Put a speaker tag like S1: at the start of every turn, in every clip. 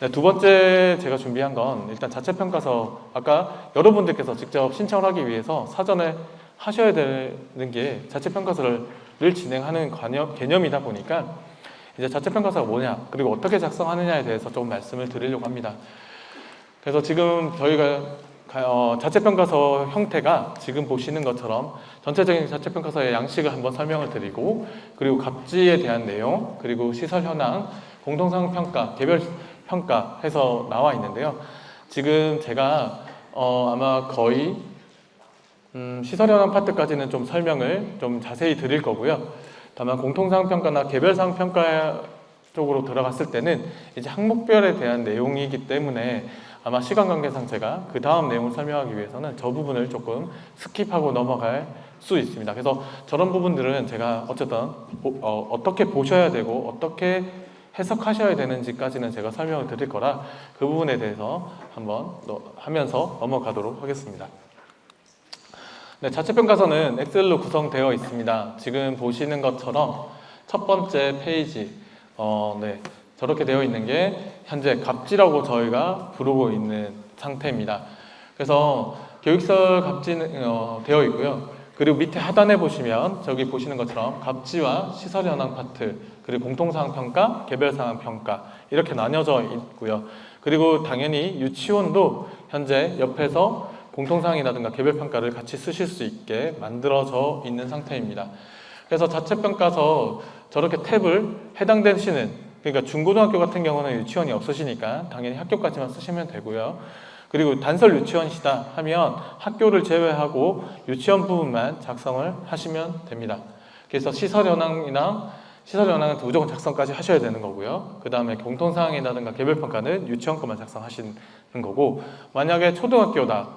S1: 네, 두 번째 제가 준비한 건 일단 자체평가서 아까 여러분들께서 직접 신청을 하기 위해서 사전에 하셔야 되는 게 자체평가서를 진행하는 개념이다 보니까 이제 자체평가서가 뭐냐 그리고 어떻게 작성하느냐에 대해서 조금 말씀을 드리려고 합니다. 그래서 지금 저희가 자체평가서 형태가 지금 보시는 것처럼 전체적인 자체평가서의 양식을 한번 설명을 드리고 그리고 갑지에 대한 내용 그리고 시설 현황, 공통상 평가, 개별 평가 해서 나와 있는데요. 지금 제가 아마 거의 시설 현황 파트까지는 좀 설명을 좀 자세히 드릴 거고요. 다만 공통상 평가나 개별상 평가 쪽으로 들어갔을 때는 이제 항목별에 대한 내용이기 때문에 아마 시간 관계상 제가 그 다음 내용을 설명하기 위해서는 저 부분을 조금 스킵하고 넘어갈 수 있습니다. 그래서 저런 부분들은 제가 어쨌든 어떻게 보셔야 되고 어떻게 해석하셔야 되는지까지는 제가 설명을 드릴 거라 그 부분에 대해서 한번 하면서 넘어가도록 하겠습니다. 네, 자체평가서는 엑셀로 구성되어 있습니다. 지금 보시는 것처럼 첫 번째 페이지 네, 저렇게 되어 있는 게 현재 갑지라고 저희가 부르고 있는 상태입니다. 그래서 교육설 갑지는 되어 있고요. 그리고 밑에 하단에 보시면 저기 보시는 것처럼 갑지와 시설 현황 파트 그리고 공통사항 평가, 개별사항 평가 이렇게 나뉘어져 있고요. 그리고 당연히 유치원도 현재 옆에서 공통사항이라든가 개별평가를 같이 쓰실 수 있게 만들어져 있는 상태입니다. 그래서 자체평가서 저렇게 탭을 해당되시는 그러니까 중고등학교 같은 경우는 유치원이 없으시니까 당연히 학교까지만 쓰시면 되고요. 그리고 단설 유치원이시다 하면 학교를 제외하고 유치원 부분만 작성을 하시면 됩니다. 그래서 시설 현황은 무조건 작성까지 하셔야 되는 거고요. 그 다음에 공통사항이라든가 개별평가는 유치원 것만 작성하시는 거고 만약에 초등학교다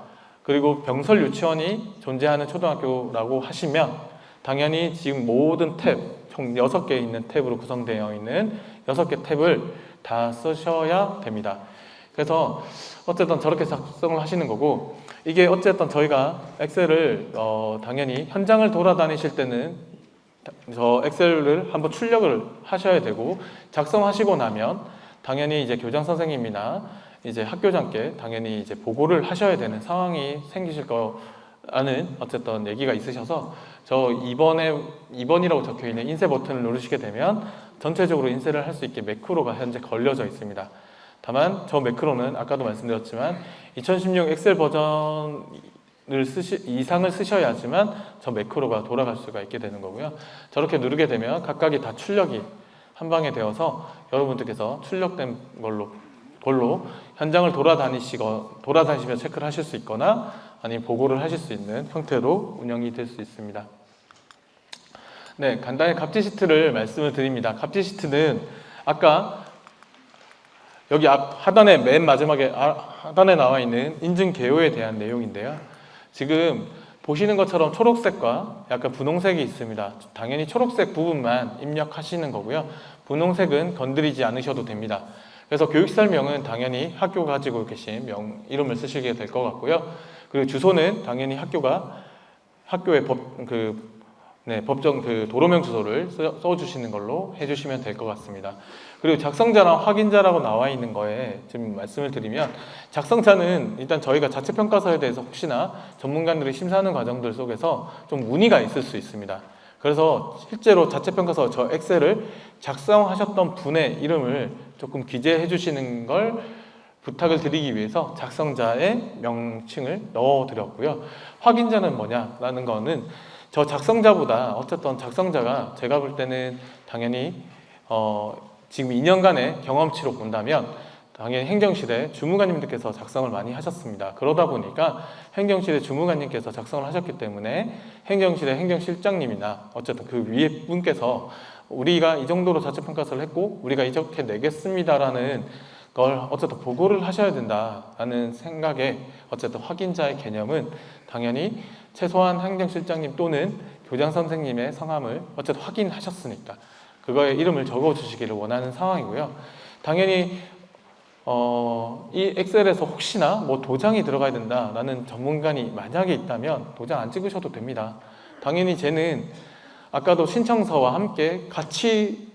S1: 그리고 병설 유치원이 존재하는 초등학교라고 하시면 당연히 지금 모든 탭, 총 6개 있는 탭으로 구성되어 있는 6개 탭을 다 쓰셔야 됩니다. 그래서 어쨌든 저렇게 작성을 하시는 거고 이게 어쨌든 저희가 엑셀을 당연히 현장을 돌아다니실 때는 저 엑셀을 한번 출력을 하셔야 되고 작성하시고 나면 당연히 이제 교장 선생님이나 이제 학교장께 당연히 이제 보고를 하셔야 되는 상황이 생기실 거라는 어쨌든 얘기가 있으셔서 저 2번이라고 적혀 있는 인쇄 버튼을 누르시게 되면 전체적으로 인쇄를 할 수 있게 매크로가 현재 걸려져 있습니다. 다만 저 매크로는 아까도 말씀드렸지만 2016 엑셀 버전을 이상을 쓰셔야지만 저 매크로가 돌아갈 수가 있게 되는 거고요. 저렇게 누르게 되면 각각이 다 출력이 한 방에 되어서 여러분들께서 출력된 걸로 현장을 돌아다니시며 체크를 하실 수 있거나 아니면 보고를 하실 수 있는 형태로 운영이 될 수 있습니다. 네, 간단히 갑지 시트를 말씀을 드립니다. 갑지 시트는 아까 여기 하단에 맨 마지막에 하단에 나와 있는 인증 개요에 대한 내용인데요. 지금 보시는 것처럼 초록색과 약간 분홍색이 있습니다. 당연히 초록색 부분만 입력하시는 거고요. 분홍색은 건드리지 않으셔도 됩니다. 그래서 교육설명은 당연히 학교 가지고 계신 이름을 쓰시게 될 것 같고요. 그리고 주소는 당연히 학교의 법정 도로명 주소를 써주시는 걸로 해주시면 될 것 같습니다. 그리고 작성자랑 확인자라고 나와 있는 거에 지금 말씀을 드리면 작성자는 일단 저희가 자체평가서에 대해서 혹시나 전문가들이 심사하는 과정들 속에서 좀 문의가 있을 수 있습니다. 그래서 실제로 자체평가서 저 엑셀을 작성하셨던 분의 이름을 조금 기재해 주시는 걸 부탁을 드리기 위해서 작성자의 명칭을 넣어드렸고요. 확인자는 뭐냐라는 거는 저 작성자보다 어쨌든 작성자가 제가 볼 때는 당연히 지금 2년간의 경험치로 본다면 당연히 행정실의 주무관님들께서 작성을 많이 하셨습니다. 그러다 보니까 행정실의 주무관님께서 작성을 하셨기 때문에 행정실의 행정실장님이나 어쨌든 그 위에 분께서 우리가 이 정도로 자체평가서를 했고 우리가 이렇게 내겠습니다라는 걸 어쨌든 보고를 하셔야 된다라는 생각에 어쨌든 확인자의 개념은 당연히 최소한 행정실장님 또는 교장 선생님의 성함을 어쨌든 확인하셨으니까 그거에 이름을 적어 주시기를 원하는 상황이고요. 당연히 이 엑셀에서 혹시나 뭐 도장이 들어가야 된다라는 전문가이 만약에 있다면 도장 안 찍으셔도 됩니다. 당연히 쟤는 아까도 신청서와 함께 같이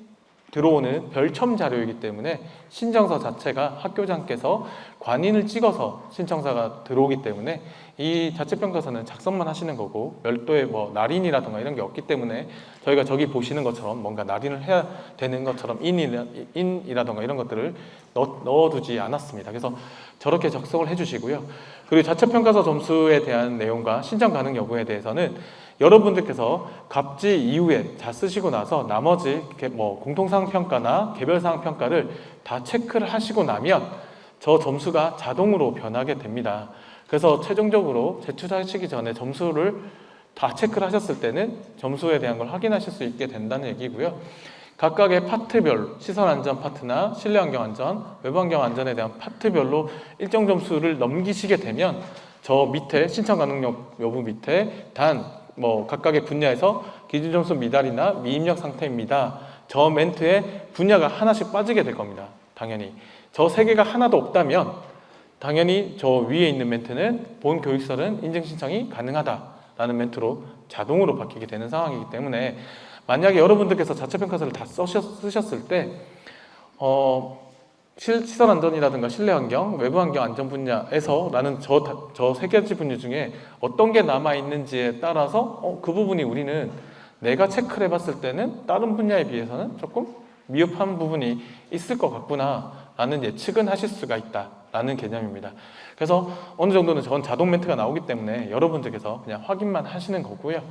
S1: 들어오는 별첨 자료이기 때문에 신청서 자체가 학교장께서 관인을 찍어서 신청서가 들어오기 때문에 이 자체평가서는 작성만 하시는 거고 별도의 뭐 날인이라든가 이런 게 없기 때문에 저희가 저기 보시는 것처럼 뭔가 날인을 해야 되는 것처럼 인이라든가 이런 것들을 넣어두지 않았습니다. 그래서 저렇게 작성을 해주시고요. 그리고 자체평가서 점수에 대한 내용과 신청 가능 여부에 대해서는 여러분들께서 갑지 이후에 다 쓰시고 나서 나머지 뭐 공통사항 평가나 개별사항 평가를 다 체크를 하시고 나면 저 점수가 자동으로 변하게 됩니다. 그래서 최종적으로 제출하시기 전에 점수를 다 체크를 하셨을 때는 점수에 대한 걸 확인하실 수 있게 된다는 얘기고요. 각각의 파트별, 시설안전 파트나 실내환경안전, 외부환경안전에 대한 파트별로 일정 점수를 넘기시게 되면 저 밑에 신청 가능 여부 밑에 단 뭐 각각의 분야에서 기준 점수 미달이나 미입력 상태입니다. 저 멘트에 분야가 하나씩 빠지게 될 겁니다. 당연히 저 세 개가 하나도 없다면 당연히 저 위에 있는 멘트는 본 교육시설은 인증 신청이 가능하다라는 멘트로 자동으로 바뀌게 되는 상황이기 때문에 만약에 여러분들께서 자체평가서를 다 쓰셨을 때 시설안전이라든가 실내환경, 외부환경 안전 분야에서 나는 저 세 가지 분야 중에 어떤 게 남아있는지에 따라서 그 부분이 우리는 내가 체크를 해봤을 때는 다른 분야에 비해서는 조금 미흡한 부분이 있을 것 같구나 라는 예측은 하실 수가 있다 라는 개념입니다. 그래서 어느 정도는 저건 자동 멘트가 나오기 때문에 여러분들께서 그냥 확인만 하시는 거고요.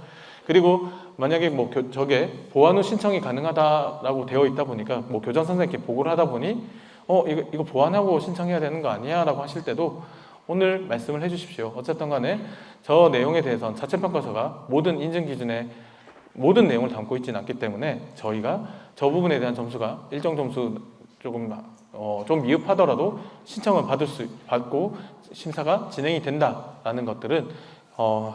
S1: 그리고 만약에 뭐 저게 보완 후 신청이 가능하다라고 되어 있다 보니까 뭐 교장 선생님께 보고를 하다 보니 이거 보완하고 신청해야 되는 거 아니야? 라고 하실 때도 오늘 말씀을 해주십시오. 어쨌든 간에 저 내용에 대해서는 자체평가서가 모든 인증 기준에 모든 내용을 담고 있지는 않기 때문에 저희가 저 부분에 대한 점수가 일정 점수 조금 좀 미흡하더라도 신청을 받고 심사가 진행이 된다라는 것들은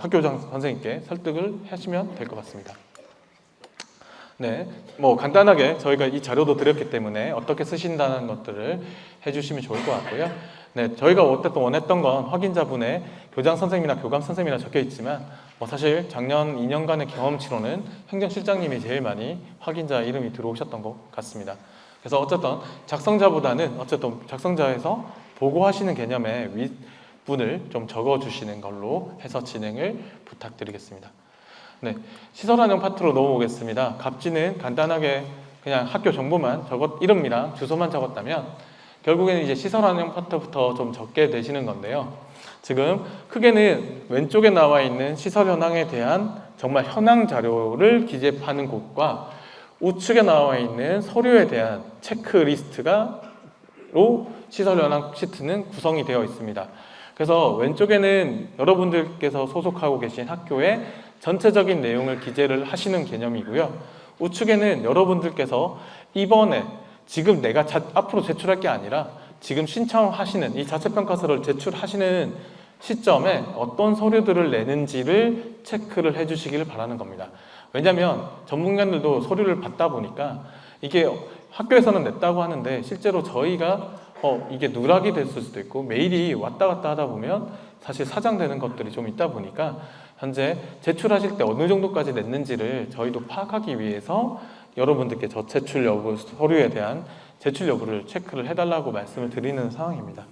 S1: 학교장 선생님께 설득을 하시면 될 것 같습니다. 네, 뭐 간단하게 저희가 이 자료도 드렸기 때문에 어떻게 쓰신다는 것들을 해주시면 좋을 것 같고요. 네, 저희가 어쨌든 원했던 건 확인자분의 교장 선생님이나 교감 선생님이나 적혀 있지만 사실 작년 2년간의 경험치로는 행정실장님이 제일 많이 확인자 이름이 들어오셨던 것 같습니다. 그래서 어쨌든 작성자보다는 어쨌든 작성자에서 보고하시는 개념의 윗분을 좀 적어주시는 걸로 해서 진행을 부탁드리겠습니다. 네, 시설환경 파트로 넘어오겠습니다. 갑지는 간단하게 그냥 학교 정보만 이름이랑 주소만 적었다면 결국에는 이제 시설환경 파트부터 좀 적게 되시는 건데요. 지금 크게는 왼쪽에 나와 있는 시설 현황에 대한 정말 현황 자료를 기재하는 곳과 우측에 나와 있는 서류에 대한 체크리스트로 시설 현황 시트는 구성이 되어 있습니다. 그래서 왼쪽에는 여러분들께서 소속하고 계신 학교의 전체적인 내용을 기재를 하시는 개념이고요. 우측에는 여러분들께서 이번에 지금 내가 앞으로 제출할 게 아니라 지금 신청하시는 이 자체평가서를 제출하시는 시점에 어떤 서류들을 내는지를 체크를 해주시기를 바라는 겁니다. 왜냐하면 전문가들도 서류를 받다 보니까 이게 학교에서는 냈다고 하는데 실제로 저희가 이게 누락이 됐을 수도 있고 메일이 왔다 갔다 하다 보면 사실 사장되는 것들이 좀 있다 보니까 현재 제출하실 때 어느 정도까지 냈는지를 저희도 파악하기 위해서 여러분들께 저 제출 여부, 서류에 대한 제출 여부를 체크를 해달라고 말씀을 드리는 상황입니다.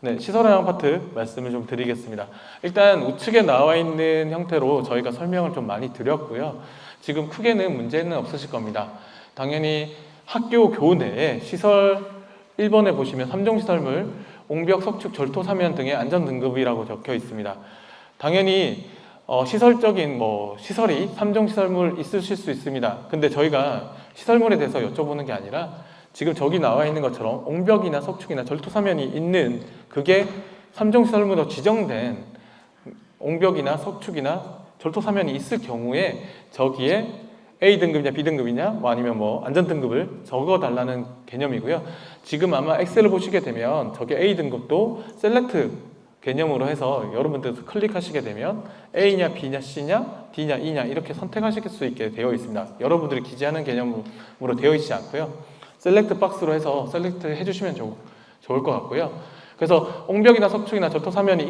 S1: 네, 시설환경 파트 말씀을 좀 드리겠습니다. 일단 우측에 나와 있는 형태로 저희가 설명을 좀 많이 드렸고요. 지금 크게는 문제는 없으실 겁니다. 당연히 학교 교내에 시설 1번에 보시면 3종 시설물, 옹벽, 석축, 절토, 사면 등의 안전 등급이라고 적혀 있습니다. 당연히 시설적인 시설이 3종 시설물 있으실 수 있습니다. 근데 저희가 시설물에 대해서 여쭤보는 게 아니라 지금 저기 나와 있는 것처럼 옹벽이나 석축이나 절토, 사면이 있는 그게 3종 시설물로 지정된 옹벽이나 석축이나 절토, 사면이 있을 경우에 저기에 A등급이냐 B등급이냐 아니면 안전등급을 적어달라는 개념이고요. 지금 아마 엑셀을 보시게 되면 저게 A등급도 셀렉트 개념으로 해서 여러분들 클릭하시게 되면 A냐 B냐 C냐 D냐 E냐 이렇게 선택하실 수 있게 되어 있습니다. 여러분들이 기재하는 개념으로 되어 있지 않고요. 셀렉트 박스로 해서 셀렉트 해주시면 좋을 것 같고요. 그래서 옹벽이나 석축이나 절토, 사면이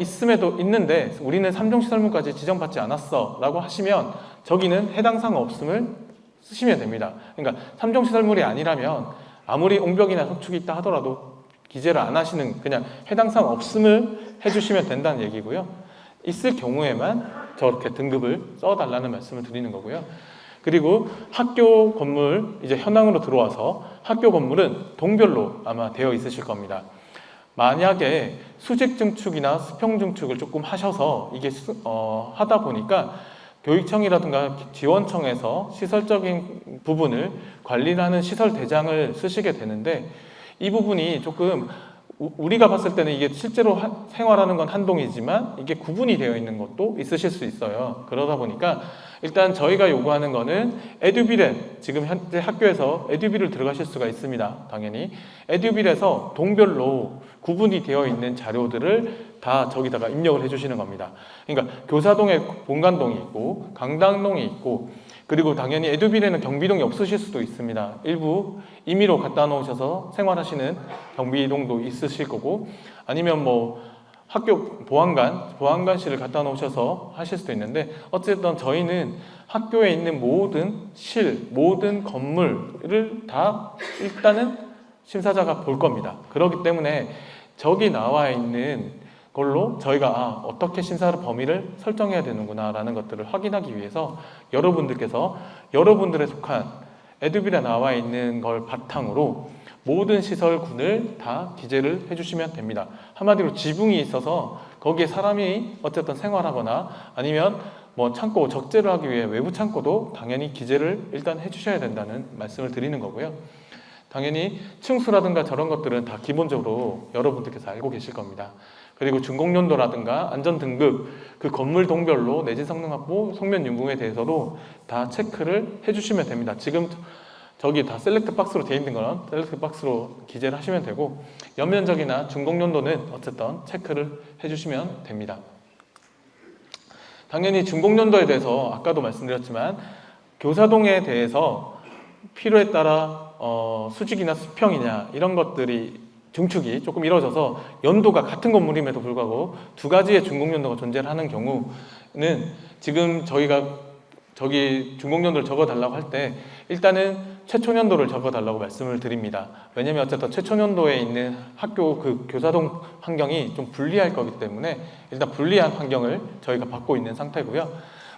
S1: 있는데 우리는 3종 시설물까지 지정받지 않았어 라고 하시면 저기는 해당 사항 없음을 쓰시면 됩니다. 그러니까 3종 시설물이 아니라면 아무리 옹벽이나 석축이 있다 하더라도 기재를 안 하시는, 그냥 해당 사항 없음을 해주시면 된다는 얘기고요. 있을 경우에만 저렇게 등급을 써달라는 말씀을 드리는 거고요. 그리고 학교 건물 이제 현황으로 들어와서 학교 건물은 동별로 아마 되어 있으실 겁니다. 만약에 수직 증축이나 수평 증축을 조금 하셔서 이게 하다 보니까 교육청이라든가 지원청에서 시설적인 부분을 관리를 하는 시설 대장을 쓰시게 되는데, 이 부분이 조금 우리가 봤을 때는 이게 실제로 생활하는 건 한 동이지만 이게 구분이 되어 있는 것도 있으실 수 있어요. 그러다 보니까 일단 저희가 요구하는 거는 에듀빌에, 지금 현재 학교에서 에듀빌을 들어가실 수가 있습니다. 당연히 에듀빌에서 동별로 구분이 되어 있는 자료들을 다 저기다가 입력을 해주시는 겁니다. 그러니까 교사동에 본관동이 있고 강당동이 있고, 그리고 당연히 에듀빌에는 경비동이 없으실 수도 있습니다. 일부 임의로 갖다 놓으셔서 생활하시는 경비동도 있으실 거고, 아니면 뭐 학교 보안관실을 갖다 놓으셔서 하실 수도 있는데, 어쨌든 저희는 학교에 있는 모든 모든 건물을 다 일단은 심사자가 볼 겁니다. 그렇기 때문에 저기 나와 있는 걸로 저희가 어떻게 심사를 범위를 설정해야 되는구나 라는 것들을 확인하기 위해서 여러분들께서 여러분들에 속한 에듀빌에 나와 있는 걸 바탕으로 모든 시설군을 다 기재를 해주시면 됩니다. 한마디로 지붕이 있어서 거기에 사람이 어쨌든 생활하거나 아니면 뭐 창고 적재를 하기 위해 외부 창고도 당연히 기재를 일단 해주셔야 된다는 말씀을 드리는 거고요. 당연히 층수라든가 저런 것들은 다 기본적으로 여러분들께서 알고 계실 겁니다. 그리고 준공연도라든가 안전등급, 그 건물 동별로 내진 성능 확보, 속면 유무에 대해서도 다 체크를 해주시면 됩니다. 지금 저기 다 셀렉트 박스로 되어 있는 거는 셀렉트 박스로 기재를 하시면 되고, 연면적이나 준공연도는 어쨌든 체크를 해주시면 됩니다. 당연히 준공연도에 대해서 아까도 말씀드렸지만 교사동에 대해서 필요에 따라 수직이나 수평이냐 이런 것들이 증축이 조금 이루어져서 연도가 같은 건물임에도 불구하고 두 가지의 준공연도가 존재를 하는 경우는 지금 저희가 저기 준공연도를 적어달라고 할 때 일단은 최초년도를 적어달라고 말씀을 드립니다. 왜냐면 어쨌든 최초년도에 있는 학교 그 교사동 환경이 좀 불리할 거기 때문에 일단 불리한 환경을 저희가 받고 있는 상태고요.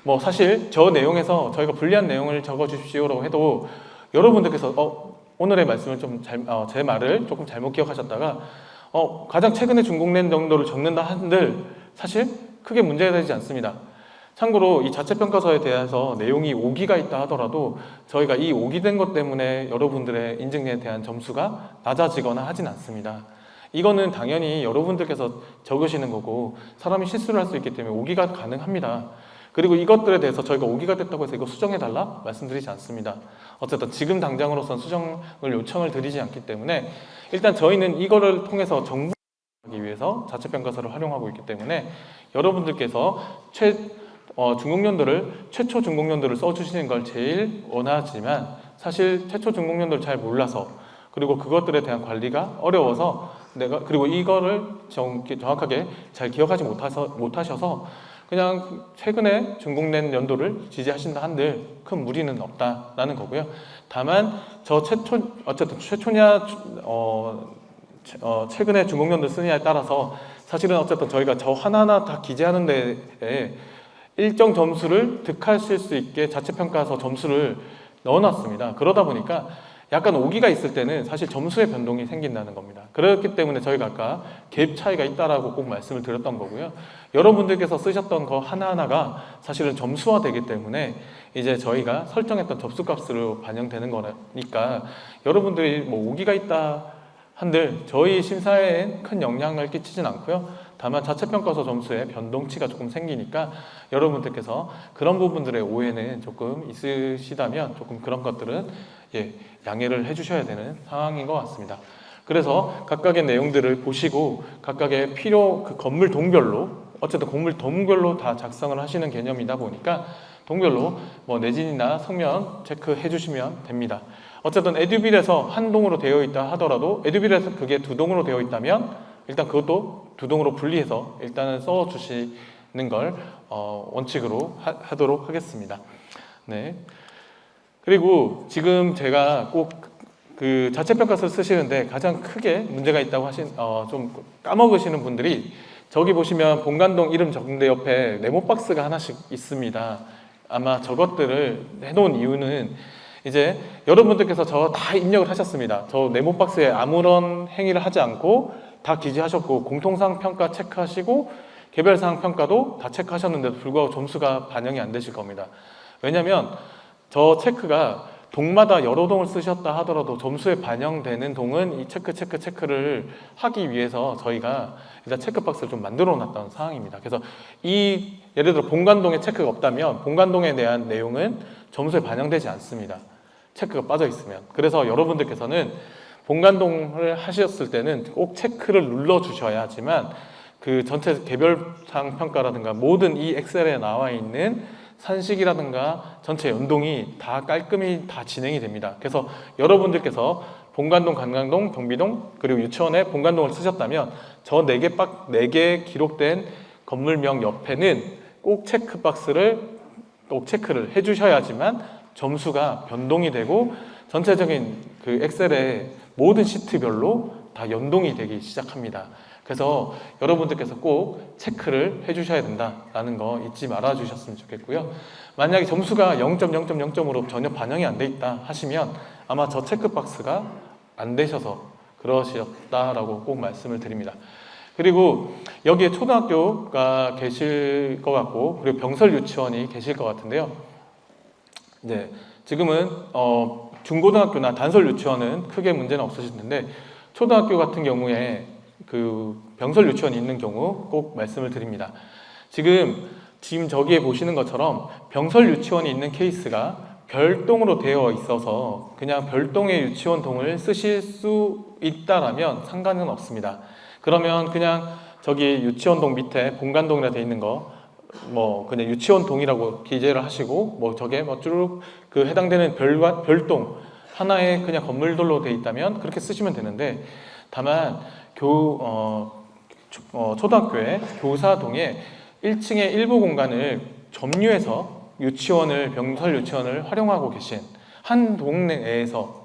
S1: 뭐 사실 저 내용에서 저희가 불리한 내용을 적어주십시오라고 해도 여러분들께서 오늘의 말씀을 좀 제 말을 조금 잘못 기억하셨다가 가장 최근에 준공된 정도를 적는다 한들 사실 크게 문제가 되지 않습니다. 참고로 이 자체평가서에 대해서 내용이 오기가 있다 하더라도 저희가 이 오기된 것 때문에 여러분들의 인증에 대한 점수가 낮아지거나 하진 않습니다. 이거는 당연히 여러분들께서 적으시는 거고 사람이 실수를 할 수 있기 때문에 오기가 가능합니다. 그리고 이것들에 대해서 저희가 오기가 됐다고 해서 이거 수정해달라 말씀드리지 않습니다. 어쨌든 지금 당장으로선 수정을 요청을 드리지 않기 때문에 일단 저희는 이거를 통해서 정부하기 위해서 자체평가서를 활용하고 있기 때문에 여러분들께서 준공연도를 최초 준공연도를 써주시는 걸 제일 원하지만 사실 최초 준공연도를 잘 몰라서 그리고 그것들에 대한 관리가 어려워서 그리고 이거를 정확하게 잘 기억하지 못하셔서 그냥 최근에 준공된 연도를 지지하신다 한들 큰 무리는 없다라는 거고요. 다만 어쨌든 최초냐 최근에 준공연도를 쓰느냐에 따라서 사실은 어쨌든 저희가 저 하나하나 다 기재하는 데에 일정 점수를 득하실 수 있게 자체평가서 점수를 넣어놨습니다. 그러다 보니까 약간 오기가 있을 때는 사실 점수의 변동이 생긴다는 겁니다. 그렇기 때문에 저희가 아까 갭 차이가 있다라고 꼭 말씀을 드렸던 거고요. 여러분들께서 쓰셨던 거 하나하나가 사실은 점수화되기 때문에 이제 저희가 설정했던 접수값으로 반영되는 거니까 여러분들이 뭐 오기가 있다 한들 저희 심사에 큰 영향을 끼치진 않고요. 다만 자체평가서 점수에 변동치가 조금 생기니까 여러분들께서 그런 부분들의 오해는 조금 있으시다면 조금 그런 것들은 양해를 해주셔야 되는 상황인 것 같습니다. 그래서 각각의 내용들을 보시고 각각의 그 건물 동별로 어쨌든 건물 동별로 다 작성을 하시는 개념이다 보니까 동별로 뭐 내진이나 성면 체크해 주시면 됩니다. 어쨌든 에듀빌에서 한 동으로 되어 있다 하더라도 에듀빌에서 그게 두 동으로 되어 있다면 일단 그것도 두 동으로 분리해서 일단은 써 주시는 걸 원칙으로 하도록 하겠습니다. 네. 그리고 지금 제가 꼭 그 자체평가서를 쓰시는데 가장 크게 문제가 있다고 좀 까먹으시는 분들이, 저기 보시면 본관동 이름 적은 데 옆에 네모 박스가 하나씩 있습니다. 아마 저것들을 해놓은 이유는, 이제 여러분들께서 저 다 입력을 하셨습니다. 저 네모 박스에 아무런 행위를 하지 않고 다 기재하셨고, 공통사항 평가 체크하시고 개별사항 평가도 다 체크하셨는데도 불구하고 점수가 반영이 안 되실 겁니다. 왜냐하면 저 체크가 동마다 여러 동을 쓰셨다 하더라도 점수에 반영되는 동은 이 체크를 하기 위해서 저희가 일단 체크박스를 좀 만들어 놨던 상황입니다. 그래서 예를 들어 본관동에 체크가 없다면 본관동에 대한 내용은 점수에 반영되지 않습니다. 체크가 빠져 있으면. 그래서 여러분들께서는 본관동을 하셨을 때는 꼭 체크를 눌러 주셔야지만 그 전체 개별사항 평가라든가 모든 이 엑셀에 나와 있는 산식이라든가 전체 연동이 다 깔끔히 다 진행이 됩니다. 그래서 여러분들께서 본관동, 관광동, 경비동 그리고 유치원에 본관동을 쓰셨다면 저 4개 기록된 건물명 옆에는 꼭 체크를 해주셔야지만 점수가 변동이 되고 전체적인 그 엑셀의 모든 시트별로 다 연동이 되기 시작합니다. 그래서 여러분들께서 꼭 체크를 해주셔야 된다라는 거 잊지 말아 주셨으면 좋겠고요. 만약에 점수가 0.0.0점으로 전혀 반영이 안 돼 있다 하시면 아마 저 체크박스가 안 되셔서 그러셨다라고 꼭 말씀을 드립니다. 그리고 여기에 초등학교가 계실 것 같고, 그리고 병설 유치원이 계실 것 같은데요. 네, 지금은 중고등학교나 단설 유치원은 크게 문제는 없으실 텐데, 초등학교 같은 경우에 그 병설 유치원이 있는 경우 꼭 말씀을 드립니다. 지금 저기에 보시는 것처럼 병설 유치원이 있는 케이스가 별동으로 되어 있어서 그냥 별동의 유치원 동을 쓰실 수 있다라면 상관은 없습니다. 그러면 그냥 저기 유치원 동 밑에 본관동이라 되어 있는 거 그냥 유치원 동이라고 기재를 하시고 저게 쭉 그 해당되는 별동 하나의 그냥 건물들로 되어 있다면 그렇게 쓰시면 되는데, 다만 초등학교의 교사동에 1층의 일부 공간을 점유해서 병설 유치원을 활용하고 계신 한 동네에서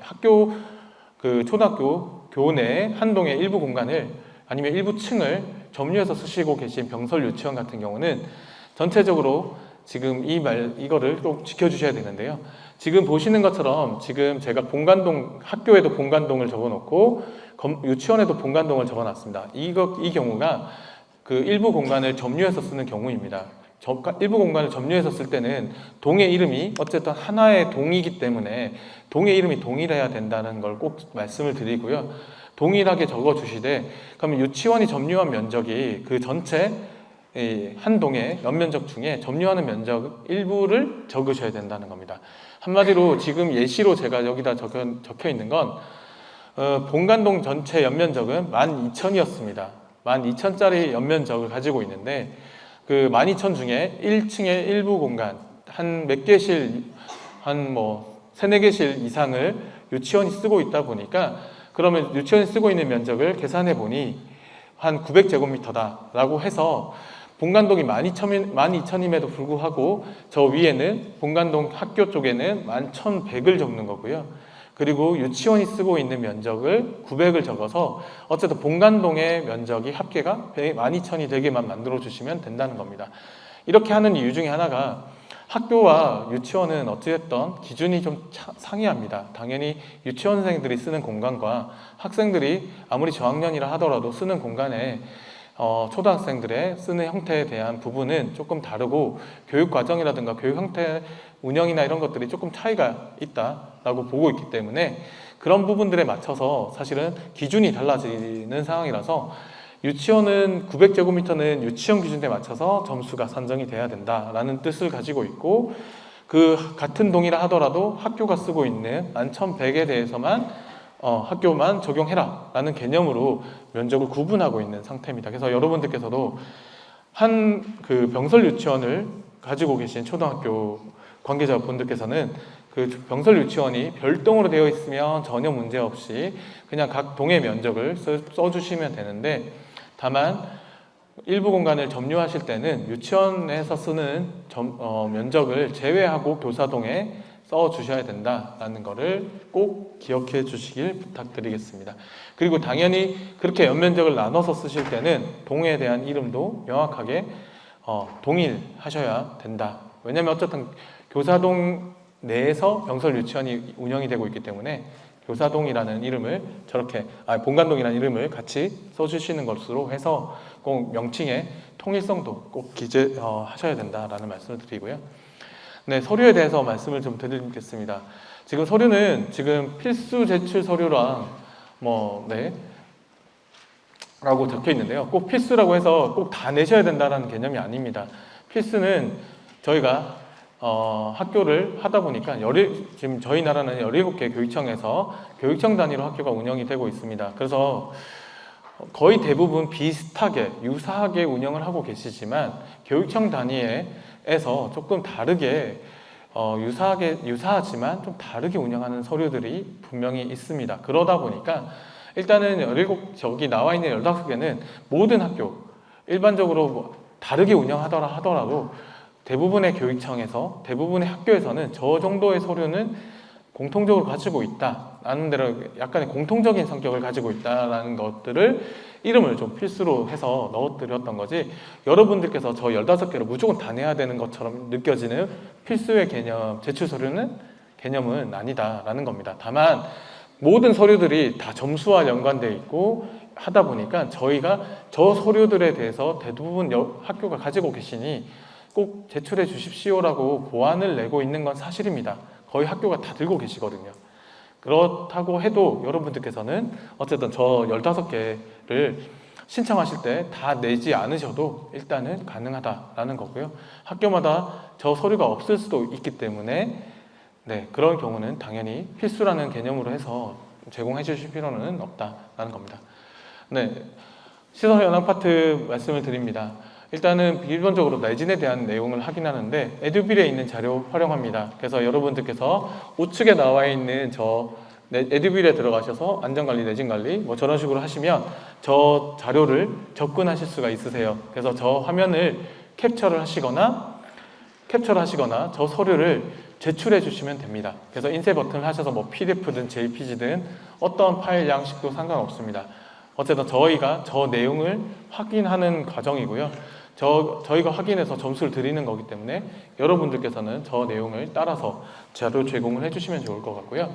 S1: 초등학교 교내 한 동의 일부 공간을 아니면 일부 층을 점유해서 쓰시고 계신 병설 유치원 같은 경우는 전체적으로 지금 이거를 꼭 지켜주셔야 되는데요. 지금 보시는 것처럼 지금 제가 학교에도 본관동을 적어놓고 유치원에도 본관동을 적어놨습니다. 이 경우가 그 일부 공간을 점유해서 쓰는 경우입니다. 일부 공간을 점유해서 쓸 때는 동의 이름이 어쨌든 하나의 동이기 때문에 동의 이름이 동일해야 된다는 걸 꼭 말씀을 드리고요. 동일하게 적어주시되, 그러면 유치원이 점유한 면적이 그 전체 한 동의 연면적 중에 점유하는 면적 일부를 적으셔야 된다는 겁니다. 한마디로 지금 예시로 제가 여기다 적혀 있는 건 본관동 전체 연면적은 12,000이었습니다. 12,000짜리 연면적을 가지고 있는데 그 12,000 중에 1층의 일부 공간 한 몇 개실 한 3-4개실 이상을 유치원이 쓰고 있다 보니까, 그러면 유치원이 쓰고 있는 면적을 계산해 보니 한 900제곱미터다 라고 해서 본관동이 12,000임에도 불구하고 저 위에는 본관동 학교 쪽에는 11,100을 적는 거고요. 그리고 유치원이 쓰고 있는 면적을 900을 적어서 어쨌든 본관동의 면적이 합계가 12,000이 되게만 만들어 주시면 된다는 겁니다. 이렇게 하는 이유 중에 하나가 학교와 유치원은 어찌됐든 기준이 좀 상이합니다. 당연히 유치원생들이 쓰는 공간과 학생들이 아무리 저학년이라 하더라도 쓰는 공간에 초등학생들의 쓰는 형태에 대한 부분은 조금 다르고, 교육 과정이라든가 교육 형태 운영이나 이런 것들이 조금 차이가 있다라고 보고 있기 때문에 그런 부분들에 맞춰서 사실은 기준이 달라지는 상황이라서 유치원은 900제곱미터는 유치원 기준에 맞춰서 점수가 산정이 돼야 된다라는 뜻을 가지고 있고, 그 같은 동이라 하더라도 학교가 쓰고 있는 11,100에 대해서만 학교만 적용해라 라는 개념으로 면적을 구분하고 있는 상태입니다. 그래서 여러분들께서도 그 병설 유치원을 가지고 계신 초등학교 관계자분들께서는 그 병설 유치원이 별동으로 되어 있으면 전혀 문제 없이 그냥 각 동의 면적을 써주시면 되는데, 다만 일부 공간을 점유하실 때는 유치원에서 쓰는 면적을 제외하고 교사동에 써주셔야 된다라는 거를 꼭 기억해 주시길 부탁드리겠습니다. 그리고 당연히 그렇게 연면적을 나눠서 쓰실 때는 동에 대한 이름도 명확하게 동일하셔야 된다. 왜냐하면 어쨌든 교사동 내에서 영설 유치원이 운영이 되고 있기 때문에 교사동이라는 이름을 저렇게 본관동이라는 이름을 같이 써주시는 것으로 해서 꼭 명칭의 통일성도 꼭 기재하셔야 된다라는 말씀을 드리고요. 네, 서류에 대해서 말씀을 좀 드리겠습니다. 지금 서류는 지금 필수 제출 서류랑 라고 적혀 있는데요. 꼭 필수라고 해서 꼭 다 내셔야 된다는 개념이 아닙니다. 필수는 저희가 학교를 하다 보니까 지금 저희 나라는 17개 교육청에서 교육청 단위로 학교가 운영이 되고 있습니다. 그래서 거의 대부분 비슷하게 유사하게 운영을 하고 계시지만 교육청 단위에서 조금 다르게 유사하지만 좀 다르게 운영하는 서류들이 분명히 있습니다. 그러다 보니까 일단은 저기 나와 있는 15개는 모든 학교 일반적으로 다르게 운영하더라도 대부분의 교육청에서 대부분의 학교에서는 저 정도의 서류는 공통적으로 가지고 있다라는 대로 약간의 공통적인 성격을 가지고 있다라는 것들을 이름을 좀 필수로 해서 넣어드렸던 거지, 여러분들께서 저 15개를 무조건 다 내야 되는 것처럼 느껴지는 필수의 개념, 제출 서류는 개념은 아니다라는 겁니다. 다만 모든 서류들이 다 점수와 연관되어 있고 하다 보니까 저희가 저 서류들에 대해서 대부분 학교가 가지고 계시니 꼭 제출해 주십시오라고 고안을 내고 있는 건 사실입니다. 거의 학교가 다 들고 계시거든요. 그렇다고 해도 여러분들께서는 어쨌든 저 15개를 신청하실 때 다 내지 않으셔도 일단은 가능하다라는 거고요. 학교마다 저 서류가 없을 수도 있기 때문에 그런 경우는 당연히 필수라는 개념으로 해서 제공해 주실 필요는 없다라는 겁니다. 시설 현황 파트 말씀을 드립니다. 일단은 기본적으로 내진에 대한 내용을 확인하는데 에듀빌에 있는 자료 활용합니다. 그래서 여러분들께서 우측에 나와 있는 저 에듀빌에 들어가셔서 안전관리, 내진관리 저런 식으로 하시면 저 자료를 접근하실 수가 있으세요. 그래서 저 화면을 캡처를 하시거나 저 서류를 제출해 주시면 됩니다. 그래서 인쇄 버튼을 하셔서 PDF든 JPG든 어떤 파일 양식도 상관없습니다. 어쨌든 저희가 저 내용을 확인하는 과정이고요. 저희가 확인해서 점수를 드리는 거기 때문에 여러분들께서는 저 내용을 따라서 자료 제공을 해주시면 좋을 것 같고요.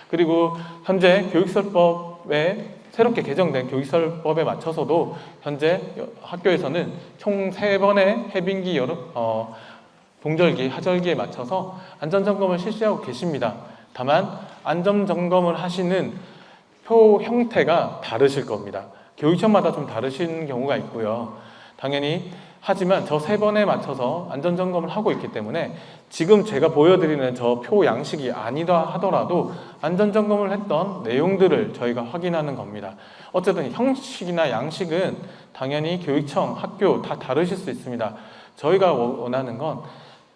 S1: 그리고 현재 교육설법에 새롭게 개정된 교육설법에 맞춰서도 현재 학교에서는 총 3번의 해빙기, 동절기, 하절기에 맞춰서 안전점검을 실시하고 계십니다. 다만 안전점검을 하시는 표 형태가 다르실 겁니다. 교육청마다 좀 다르신 경우가 있고요. 당연히 하지만 저 3번에 맞춰서 안전점검을 하고 있기 때문에 지금 제가 보여드리는 저 표 양식이 아니다 하더라도 안전점검을 했던 내용들을 저희가 확인하는 겁니다. 어쨌든 형식이나 양식은 당연히 교육청, 학교 다 다르실 수 있습니다. 저희가 원하는 건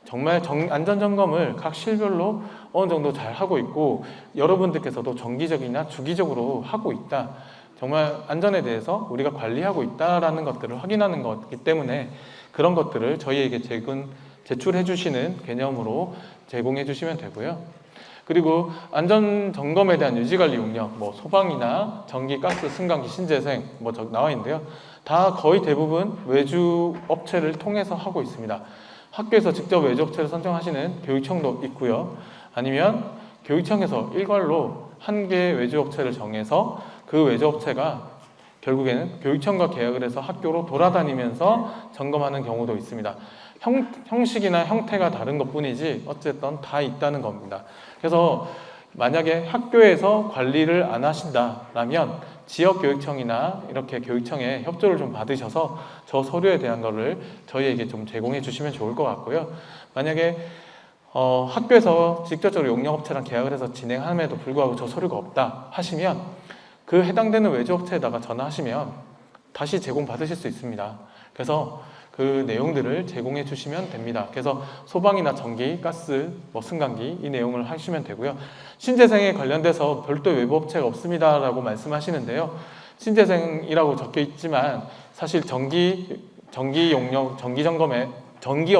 S1: 정말 안전점검을 각 실별로 어느 정도 잘 하고 있고 여러분들께서도 정기적이나 주기적으로 하고 있다, 정말 안전에 대해서 우리가 관리하고 있다라는 것들을 확인하는 거기 때문에 그런 것들을 저희에게 제출해 주시는 개념으로 제공해 주시면 되고요. 그리고 안전점검에 대한 유지관리 용역, 소방이나 전기, 가스, 승강기, 신재생 나와 있는데요. 다 거의 대부분 외주 업체를 통해서 하고 있습니다. 학교에서 직접 외주 업체를 선정하시는 교육청도 있고요. 아니면 교육청에서 일괄로 한 개의 외주 업체를 정해서 그 외주 업체가 결국에는 교육청과 계약을 해서 학교로 돌아다니면서 점검하는 경우도 있습니다. 형식이나 형태가 다른 것 뿐이지 어쨌든 다 있다는 겁니다. 그래서 만약에 학교에서 관리를 안 하신다라면 지역교육청이나 이렇게 교육청에 협조를 좀 받으셔서 저 서류에 대한 거를 저희에게 좀 제공해 주시면 좋을 것 같고요. 만약에 학교에서 직접적으로 용역업체랑 계약을 해서 진행함에도 불구하고 저 서류가 없다 하시면 그 해당되는 외주업체에다가 전화하시면 다시 제공받으실 수 있습니다. 그래서 그 내용들을 제공해 주시면 됩니다. 그래서 소방이나 전기, 가스, 승강기 이 내용을 하시면 되고요. 신재생에 관련돼서 별도 외부 업체가 없습니다라고 말씀하시는데요. 신재생이라고 적혀 있지만 사실 전기 용역, 전기 점검에 전기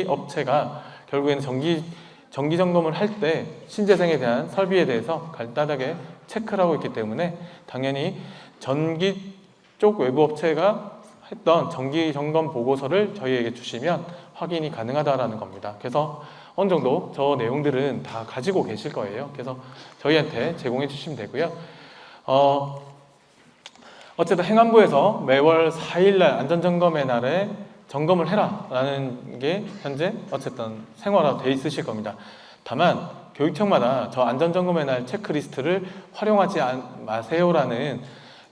S1: 업체가 결국에는 전기 정기 점검을 할 때 신재생에 대한 설비에 대해서 간단하게 체크를 하고 있기 때문에 당연히 전기 쪽 외부 업체가 했던 정기 점검 보고서를 저희에게 주시면 확인이 가능하다라는 겁니다. 그래서 어느 정도 저 내용들은 다 가지고 계실 거예요. 그래서 저희한테 제공해 주시면 되고요. 어쨌든 행안부에서 매월 4일날 안전점검의 날에 점검을 해라 라는 게 현재 어쨌든 생활화되어 있으실 겁니다. 다만 교육청마다 저 안전점검의 날 체크리스트를 활용하지 마세요라는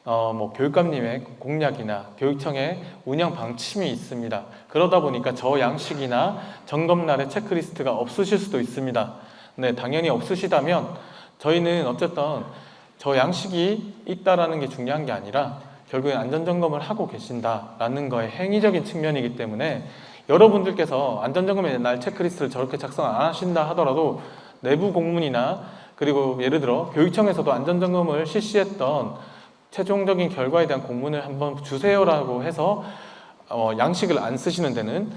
S1: 뭐 교육감님의 공약이나 교육청의 운영 방침이 있습니다. 그러다 보니까 저 양식이나 점검날의 체크리스트가 없으실 수도 있습니다. 네, 당연히 없으시다면 저희는 어쨌든 저 양식이 있다라는 게 중요한 게 아니라 결국엔 안전점검을 하고 계신다라는 거의 행위적인 측면이기 때문에 여러분들께서 안전점검의 날 체크리스트를 저렇게 작성 안 하신다 하더라도 내부 공문이나 그리고 예를 들어 교육청에서도 안전점검을 실시했던 최종적인 결과에 대한 공문을 한번 주세요라고 해서 양식을 안 쓰시는 데는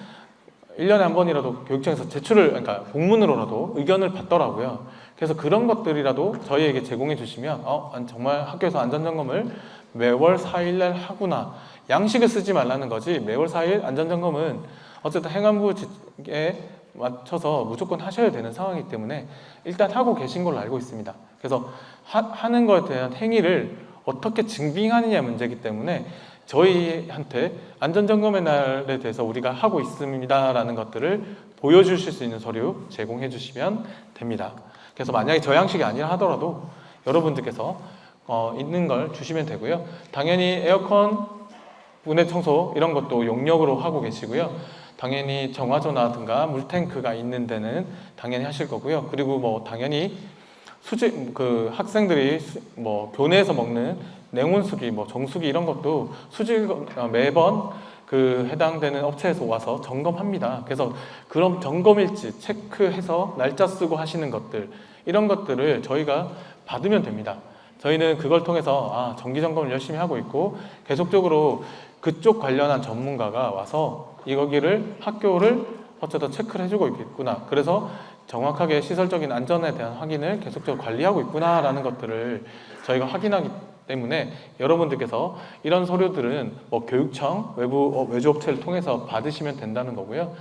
S1: 1년에 한 번이라도 교육청에서 제출을, 그러니까 공문으로라도 의견을 받더라고요. 그래서 그런 것들이라도 저희에게 제공해 주시면 정말 학교에서 안전점검을 매월 4일날 하구나. 양식을 쓰지 말라는 거지 매월 4일 안전점검은 어쨌든 행안부에 맞춰서 무조건 하셔야 되는 상황이기 때문에 일단 하고 계신 걸로 알고 있습니다. 그래서 하는 것에 대한 행위를 어떻게 증빙하느냐 문제이기 때문에 저희한테 안전점검의 날에 대해서 우리가 하고 있습니다라는 것들을 보여주실 수 있는 서류 제공해 주시면 됩니다. 그래서 만약에 저 양식이 아니라 하더라도 여러분들께서 있는 걸 주시면 되고요. 당연히 에어컨, 분해 청소 이런 것도 용역으로 하고 계시고요. 당연히 정화조라든가 물탱크가 있는 데는 당연히 하실 거고요. 그리고 뭐 당연히 학생들이 뭐 교내에서 먹는 냉온수기, 뭐 정수기 이런 것도 매번 해당되는 업체에서 와서 점검합니다. 그래서 그런 점검일지 체크해서 날짜 쓰고 하시는 것들, 이런 것들을 저희가 받으면 됩니다. 저희는 그걸 통해서 정기 점검을 열심히 하고 있고 계속적으로 그쪽 관련한 전문가가 와서 여기를 학교를 어쨌든 체크를 해주고 있구나. 그래서 정확하게 시설적인 안전에 대한 확인을 계속적으로 관리하고 있구나라는 것들을 저희가 확인하기 때문에 여러분들께서 이런 서류들은 뭐 교육청, 외주업체를 통해서 받으시면 된다는 거고요.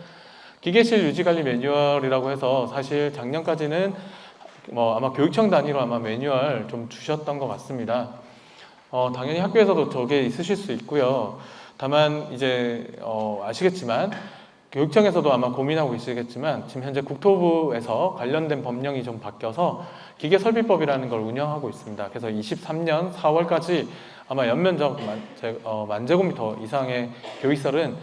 S1: 기계실 유지관리 매뉴얼이라고 해서 사실 작년까지는 아마 교육청 단위로 아마 매뉴얼 좀 주셨던 것 같습니다. 당연히 학교에서도 저게 있으실 수 있고요. 다만 이제 아시겠지만 교육청에서도 아마 고민하고 계시겠지만 지금 현재 국토부에서 관련된 법령이 좀 바뀌어서 기계설비법이라는 걸 운영하고 있습니다. 그래서 23년 4월까지 아마 연면적 10,000제곱미터 이상의 교육시설은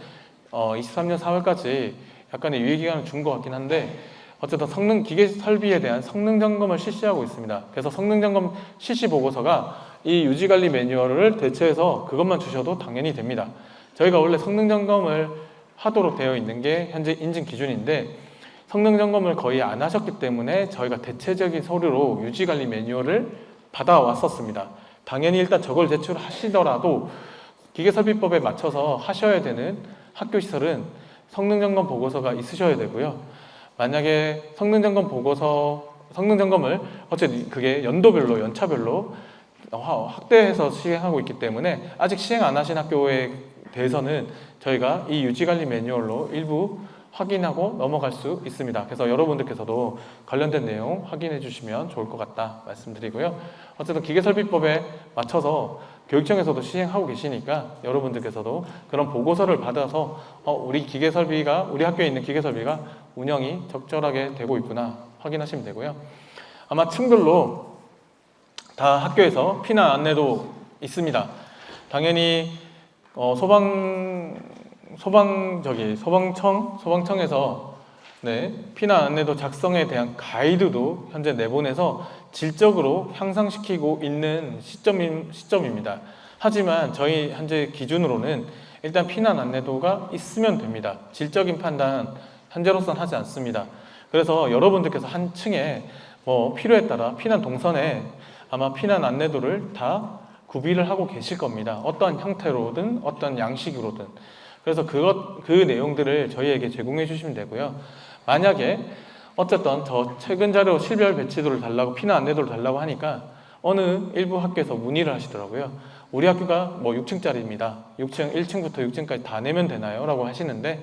S1: 23년 4월까지 약간의 유예기간을 준 것 같긴 한데 어쨌든 기계설비에 대한 성능점검을 실시하고 있습니다. 그래서 성능점검 실시보고서가 이 유지관리 매뉴얼을 대체해서 그것만 주셔도 당연히 됩니다. 저희가 원래 성능점검을 하도록 되어 있는 게 현재 인증 기준인데 성능점검을 거의 안 하셨기 때문에 저희가 대체적인 서류로 유지관리 매뉴얼을 받아왔었습니다. 당연히 일단 저걸 제출하시더라도 기계설비법에 맞춰서 하셔야 되는 학교시설은 성능점검 보고서가 있으셔야 되고요. 만약에 성능점검을 어쨌든 그게 연도별로, 연차별로 확대해서 시행하고 있기 때문에 아직 시행 안 하신 학교에 대해서는 저희가 이 유지관리 매뉴얼로 일부 확인하고 넘어갈 수 있습니다. 그래서 여러분들께서도 관련된 내용 확인해 주시면 좋을 것 같다 말씀드리고요. 어쨌든 기계설비법에 맞춰서 교육청에서도 시행하고 계시니까 여러분들께서도 그런 보고서를 받아서 우리 학교에 있는 기계설비가 운영이 적절하게 되고 있구나 확인하시면 되고요. 아마 층별로 다 학교에서 피난 안내도 있습니다. 당연히 소방청에서 피난 안내도 작성에 대한 가이드도 현재 내보내서 질적으로 향상시키고 있는 시점입니다. 하지만 저희 현재 기준으로는 일단 피난 안내도가 있으면 됩니다. 질적인 판단 현재로서는 하지 않습니다. 그래서 여러분들께서 한 층에 필요에 따라 피난 동선에 아마 피난 안내도를 다 구비를 하고 계실 겁니다. 어떠한 형태로든 어떤 양식으로든. 그래서 그 내용들을 저희에게 제공해 주시면 되고요. 만약에 어쨌든 저 최근 자료 실별 배치도를 달라고 피난 안내도를 달라고 하니까 어느 일부 학교에서 문의를 하시더라고요. 우리 학교가 뭐 6층짜리입니다. 6층, 1층부터 6층까지 다 내면 되나요? 라고 하시는데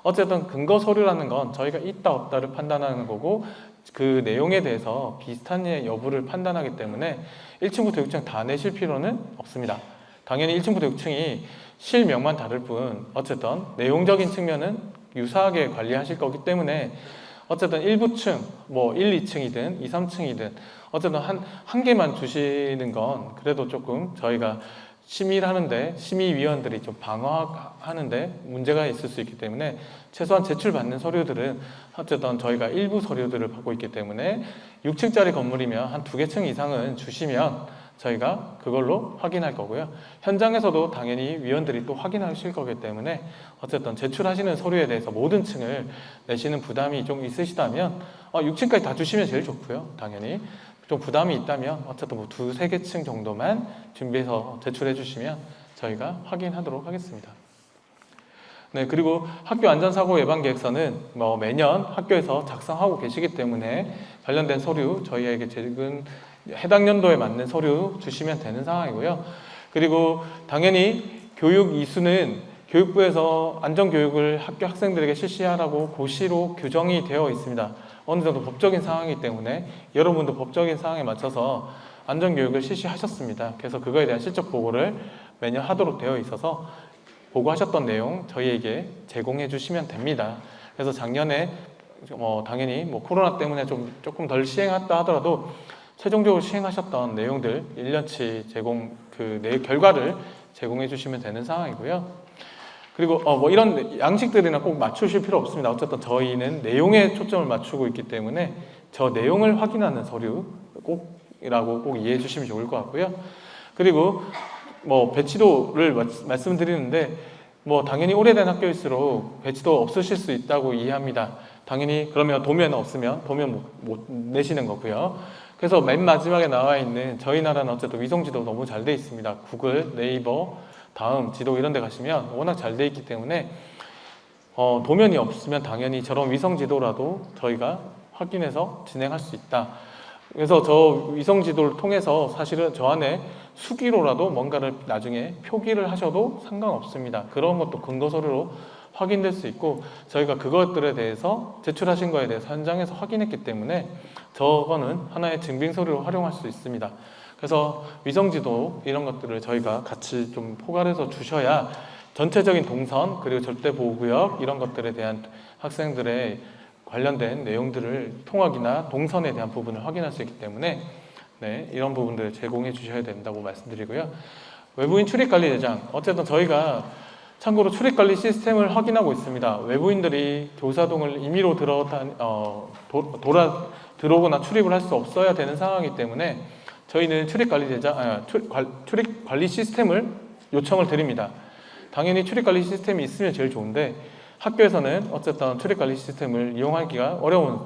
S1: 어쨌든 근거 서류라는 건 저희가 있다 없다를 판단하는 거고 그 내용에 대해서 비슷한 여부를 판단하기 때문에 1층부터 6층 다 내실 필요는 없습니다. 당연히 1층부터 6층이 실명만 다를 뿐 어쨌든 내용적인 측면은 유사하게 관리하실 거기 때문에 어쨌든 일부 층, 뭐 1, 2층이든 2, 3층이든 어쨌든 한 개만 주시는 건 그래도 조금 저희가 심의하는데 심의위원들이 좀 방어하는데 문제가 있을 수 있기 때문에 최소한 제출받는 서류들은 어쨌든 저희가 일부 서류들을 받고 있기 때문에 6층짜리 건물이면 한 2개 층 이상은 주시면 저희가 그걸로 확인할 거고요. 현장에서도 당연히 위원들이 또 확인하실 거기 때문에 어쨌든 제출하시는 서류에 대해서 모든 층을 내시는 부담이 좀 있으시다면 6층까지 다 주시면 제일 좋고요. 당연히 좀 부담이 있다면 어쨌든 뭐 2, 3개 층 정도만 준비해서 제출해 주시면 저희가 확인하도록 하겠습니다. 네, 그리고 학교 안전사고 예방 계획서는 뭐 매년 학교에서 작성하고 계시기 때문에 관련된 서류 저희에게 최근 해당 연도에 맞는 서류 주시면 되는 상황이고요. 그리고 당연히 교육 이수는 교육부에서 안전교육을 학교 학생들에게 실시하라고 고시로 규정이 되어 있습니다. 어느 정도 법적인 상황이기 때문에 여러분도 법적인 상황에 맞춰서 안전교육을 실시하셨습니다. 그래서 그거에 대한 실적 보고를 매년 하도록 되어 있어서 보고하셨던 내용 저희에게 제공해 주시면 됩니다. 그래서 작년에 당연히 코로나 때문에 조금 덜 시행했다 하더라도 최종적으로 시행하셨던 내용들 1년치 결과를 제공해 주시면 되는 상황이고요. 그리고 이런 양식들이나 꼭 맞추실 필요 없습니다. 어쨌든 저희는 내용에 초점을 맞추고 있기 때문에 저 내용을 확인하는 서류 꼭이라고 꼭 이해해 주시면 좋을 것 같고요. 그리고 배치도를 말씀드리는데 당연히 오래된 학교일수록 배치도 없으실 수 있다고 이해합니다. 당연히 그러면 도면 없으면 도면 못 내시는 거고요. 그래서 맨 마지막에 나와 있는 저희 나라는 어쨌든 위성지도 너무 잘 돼 있습니다. 구글, 네이버, 다음 지도 이런 데 가시면 워낙 잘 돼 있기 때문에 도면이 없으면 당연히 저런 위성지도라도 저희가 확인해서 진행할 수 있다. 그래서 저 위성지도를 통해서 사실은 저 안에 수기로라도 뭔가를 나중에 표기를 하셔도 상관없습니다. 그런 것도 근거서류로 확인될 수 있고 저희가 그것들에 대해서 제출하신 거에 대해서 현장에서 확인했기 때문에 저거는 하나의 증빙서류로 활용할 수 있습니다. 그래서 위성지도 이런 것들을 저희가 같이 좀 포괄해서 주셔야 전체적인 동선 그리고 절대보호구역 이런 것들에 대한 학생들의 관련된 내용들을 통학이나 동선에 대한 부분을 확인할 수 있기 때문에 이런 부분들을 제공해 주셔야 된다고 말씀드리고요. 외부인 출입관리대장 어쨌든 저희가 참고로 출입관리 시스템을 확인하고 있습니다. 외부인들이 교사동을 임의로 들어오거나 출입을 할 수 없어야 되는 상황이기 때문에 저희는 출입관리 시스템을 요청을 드립니다. 당연히 출입관리 시스템이 있으면 제일 좋은데 학교에서는 어쨌든 출입관리 시스템을 이용하기가 어려운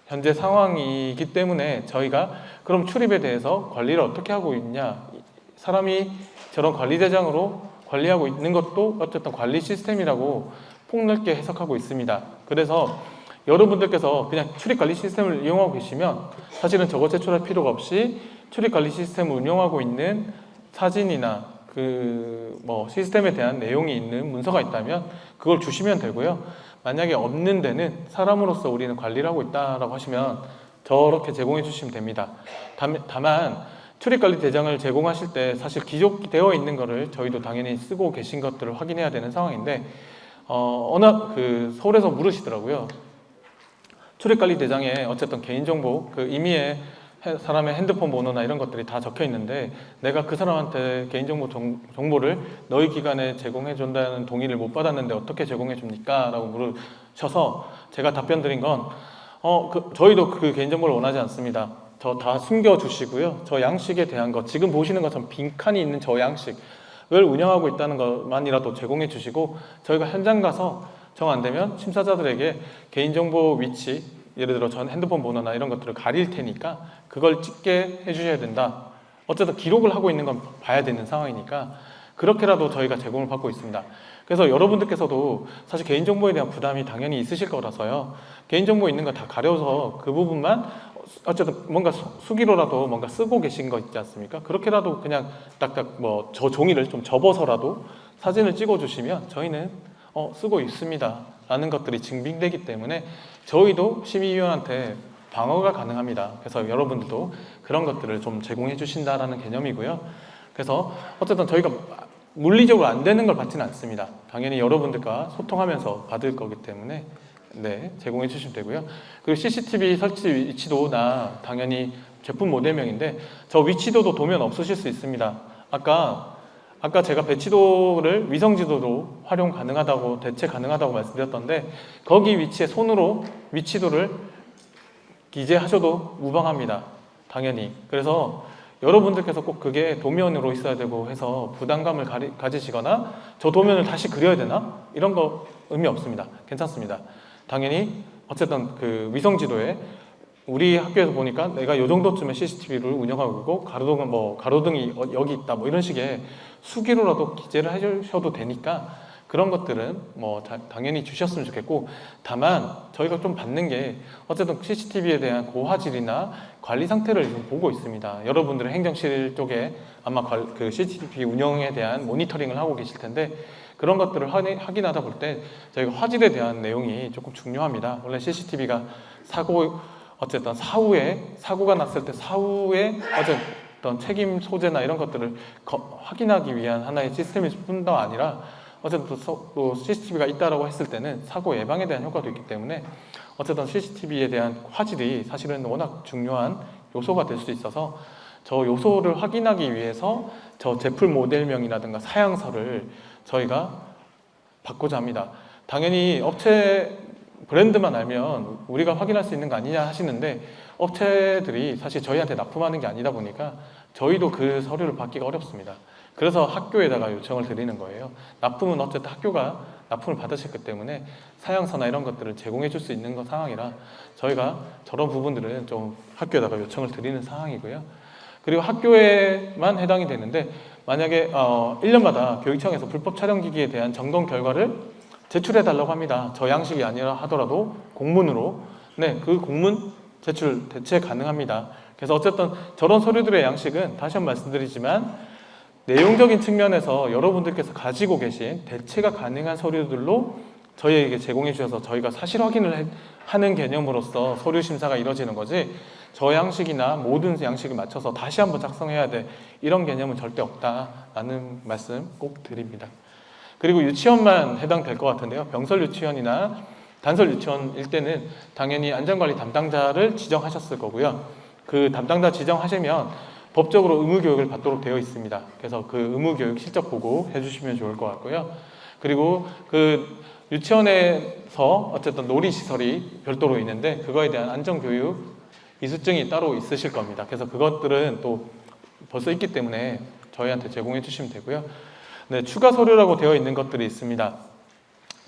S1: 현재 상황이기 때문에 저희가 그럼 출입에 대해서 관리를 어떻게 하고 있냐, 사람이 저런 관리대장으로 관리하고 있는 것도 어쨌든 관리 시스템이라고 폭넓게 해석하고 있습니다. 그래서 여러분들께서 그냥 출입관리 시스템을 이용하고 계시면 사실은 저거 제출할 필요가 없이 출입관리 시스템을 운영하고 있는 사진이나 시스템에 대한 내용이 있는 문서가 있다면 그걸 주시면 되고요. 만약에 없는 데는 사람으로서 우리는 관리를 하고 있다라고 하시면 저렇게 제공해 주시면 됩니다. 다만 출입관리 대장을 제공하실 때 사실 기록되어 있는 거를 저희도 당연히 쓰고 계신 것들을 확인해야 되는 상황인데 서울에서 물으시더라고요. 출입관리 대장에 어쨌든 개인정보 임의의 사람의 핸드폰 번호나 이런 것들이 다 적혀 있는데 내가 그 사람한테 개인정보 정보를 너희 기관에 제공해 준다는 동의를 못 받았는데 어떻게 제공해 줍니까? 라고 물으셔서 제가 답변 드린 건 저희도 그 개인정보를 원하지 않습니다. 저 다 숨겨주시고요. 저 양식에 대한 것 지금 보시는 것처럼 빈칸이 있는 저 양식을 운영하고 있다는 것만이라도 제공해 주시고 저희가 현장 가서 정 안 되면 심사자들에게 개인정보 위치 예를 들어 전 핸드폰 번호나 이런 것들을 가릴 테니까 그걸 찍게 해주셔야 된다. 어쨌든 기록을 하고 있는 건 봐야 되는 상황이니까 그렇게라도 저희가 제공을 받고 있습니다. 그래서 여러분들께서도 사실 개인정보에 대한 부담이 당연히 있으실 거라서요. 개인정보 있는 거 다 가려서 그 부분만 어쨌든 뭔가 수기로라도 뭔가 쓰고 계신 거 있지 않습니까? 그렇게라도 그냥 딱딱 뭐 저 종이를 좀 접어서라도 사진을 찍어주시면 저희는 쓰고 있습니다 라는 것들이 증빙되기 때문에 저희도 심의위원한테 방어가 가능합니다. 그래서 여러분들도 그런 것들을 좀 제공해 주신다라는 개념이고요. 그래서 어쨌든 저희가 물리적으로 안 되는 걸 받지는 않습니다. 당연히 여러분들과 소통하면서 받을 거기 때문에 네, 제공해 주시면 되고요. 그리고 CCTV 설치 위치도 당연히 제품 모델명인데 저 위치도도 도면 없으실 수 있습니다. 아까 제가 배치도를 위성지도로 활용 가능하다고 대체 가능하다고 말씀드렸던데 거기 위치에 손으로 위치도를 기재하셔도 무방합니다. 당연히. 그래서 여러분들께서 꼭 그게 도면으로 있어야 되고 해서 부담감을 가지시거나 저 도면을 다시 그려야 되나? 이런 거 의미 없습니다. 괜찮습니다. 당연히 어쨌든 그 위성지도에 우리 학교에서 보니까 내가 요 정도쯤에 CCTV를 운영하고 있고 가로등이 여기 있다 뭐 이런 식의 수기로라도 기재를 해주셔도 되니까 그런 것들은 뭐 당연히 주셨으면 좋겠고 다만 저희가 좀 받는 게 어쨌든 CCTV에 대한 고화질이나 관리 상태를 좀 보고 있습니다. 여러분들은 행정실 쪽에 아마 그 CCTV 운영에 대한 모니터링을 하고 계실 텐데 그런 것들을 확인하다 볼 때 저희가 화질에 대한 내용이 조금 중요합니다. 원래 CCTV가 어쨌든 사고가 났을 때 사후에 어쨌든 책임 소재나 이런 것들을 확인하기 위한 하나의 시스템일 뿐더 아니라 어쨌든 또 CCTV가 있다라고 했을 때는 사고 예방에 대한 효과도 있기 때문에 어쨌든 CCTV에 대한 화질이 사실은 워낙 중요한 요소가 될 수 있어서 저 요소를 확인하기 위해서 저 제품 모델명이라든가 사양서를 저희가 받고자 합니다. 당연히 업체 브랜드만 알면 우리가 확인할 수 있는 거 아니냐 하시는데 업체들이 사실 저희한테 납품하는 게 아니다 보니까 저희도 그 서류를 받기가 어렵습니다. 그래서 학교에다가 요청을 드리는 거예요. 납품은 어쨌든 학교가 납품을 받으셨기 때문에 사양서나 이런 것들을 제공해 줄 수 있는 상황이라 저희가 저런 부분들은 좀 학교에다가 요청을 드리는 상황이고요. 그리고 학교에만 해당이 되는데 만약에 1년마다 교육청에서 불법 촬영기기에 대한 점검 결과를 제출해 달라고 합니다. 저 양식이 아니라 하더라도 공문으로 그 공문 제출 대체 가능합니다. 그래서 어쨌든 저런 서류들의 양식은 다시 한번 말씀드리지만 내용적인 측면에서 여러분들께서 가지고 계신 대체가 가능한 서류들로 저희에게 제공해 주셔서 저희가 사실 확인을 하는 개념으로서 서류 심사가 이루어지는 거지 저 양식이나 모든 양식을 맞춰서 다시 한번 작성해야 돼 이런 개념은 절대 없다라는 말씀 꼭 드립니다. 그리고 유치원만 해당될 것 같은데요. 병설 유치원이나 단설 유치원일 때는 당연히 안전관리 담당자를 지정하셨을 거고요. 그 담당자 지정하시면 법적으로 의무교육을 받도록 되어 있습니다. 그래서 그 의무교육 실적 보고 해주시면 좋을 것 같고요. 그리고 그 유치원에서 어쨌든 놀이시설이 별도로 있는데 그거에 대한 안전교육 이수증이 따로 있으실 겁니다. 그래서 그것들은 또 벌써 있기 때문에 저희한테 제공해 주시면 되고요. 네, 추가 서류라고 되어 있는 것들이 있습니다.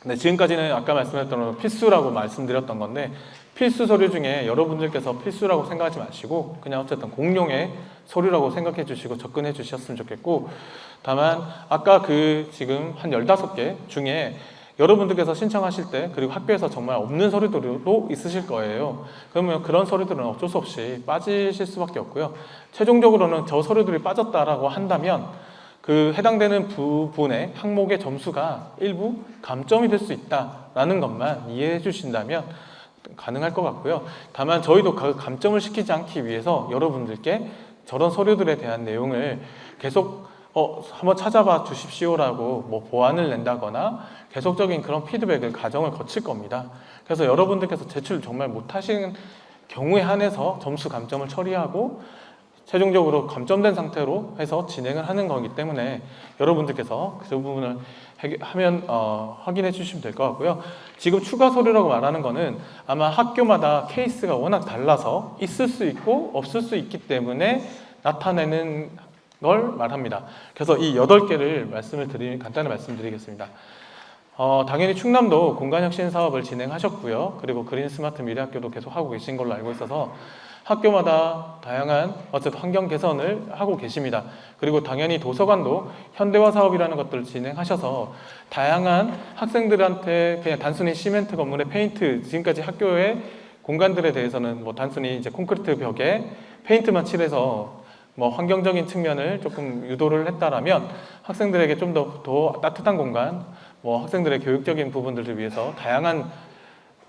S1: 네, 지금까지는 아까 말씀드렸던 필수라고 말씀드렸던 건데 필수 서류 중에 여러분들께서 필수라고 생각하지 마시고 그냥 어쨌든 공용의 서류라고 생각해 주시고 접근해 주셨으면 좋겠고 다만 아까 지금 한 15개 중에 여러분들께서 신청하실 때 그리고 학교에서 정말 없는 서류들도 있으실 거예요. 그러면 그런 서류들은 어쩔 수 없이 빠지실 수밖에 없고요. 최종적으로는 저 서류들이 빠졌다라고 한다면 그 해당되는 부분의 항목의 점수가 일부 감점이 될 수 있다라는 것만 이해해 주신다면 가능할 것 같고요. 다만 저희도 그 감점을 시키지 않기 위해서 여러분들께 저런 서류들에 대한 내용을 계속 한번 찾아봐 주십시오라고 뭐 보완을 낸다거나 계속적인 그런 피드백을 과정을 거칠 겁니다. 그래서 여러분들께서 제출 정말 못하시는 경우에 한해서 점수 감점을 처리하고 최종적으로 감점된 상태로 해서 진행을 하는 거기 때문에 여러분들께서 그 부분을 확인해 주시면 될 것 같고요. 지금 추가 서류라고 말하는 거는 아마 학교마다 케이스가 워낙 달라서 있을 수 있고 없을 수 있기 때문에 나타내는 걸 말합니다. 그래서 이 8개를 간단히 말씀드리겠습니다. 당연히 충남도 공간혁신 사업을 진행하셨고요. 그리고 그린 스마트 미래학교도 계속 하고 계신 걸로 알고 있어서 학교마다 다양한 어쨌든 환경 개선을 하고 계십니다. 그리고 당연히 도서관도 현대화 사업이라는 것들을 진행하셔서 다양한 학생들한테 그냥 단순히 시멘트 건물에 페인트, 지금까지 학교의 공간들에 대해서는 뭐 단순히 이제 콘크리트 벽에 페인트만 칠해서 뭐 환경적인 측면을 조금 유도를 했다라면 학생들에게 좀 더 따뜻한 공간, 뭐 학생들의 교육적인 부분들을 위해서 다양한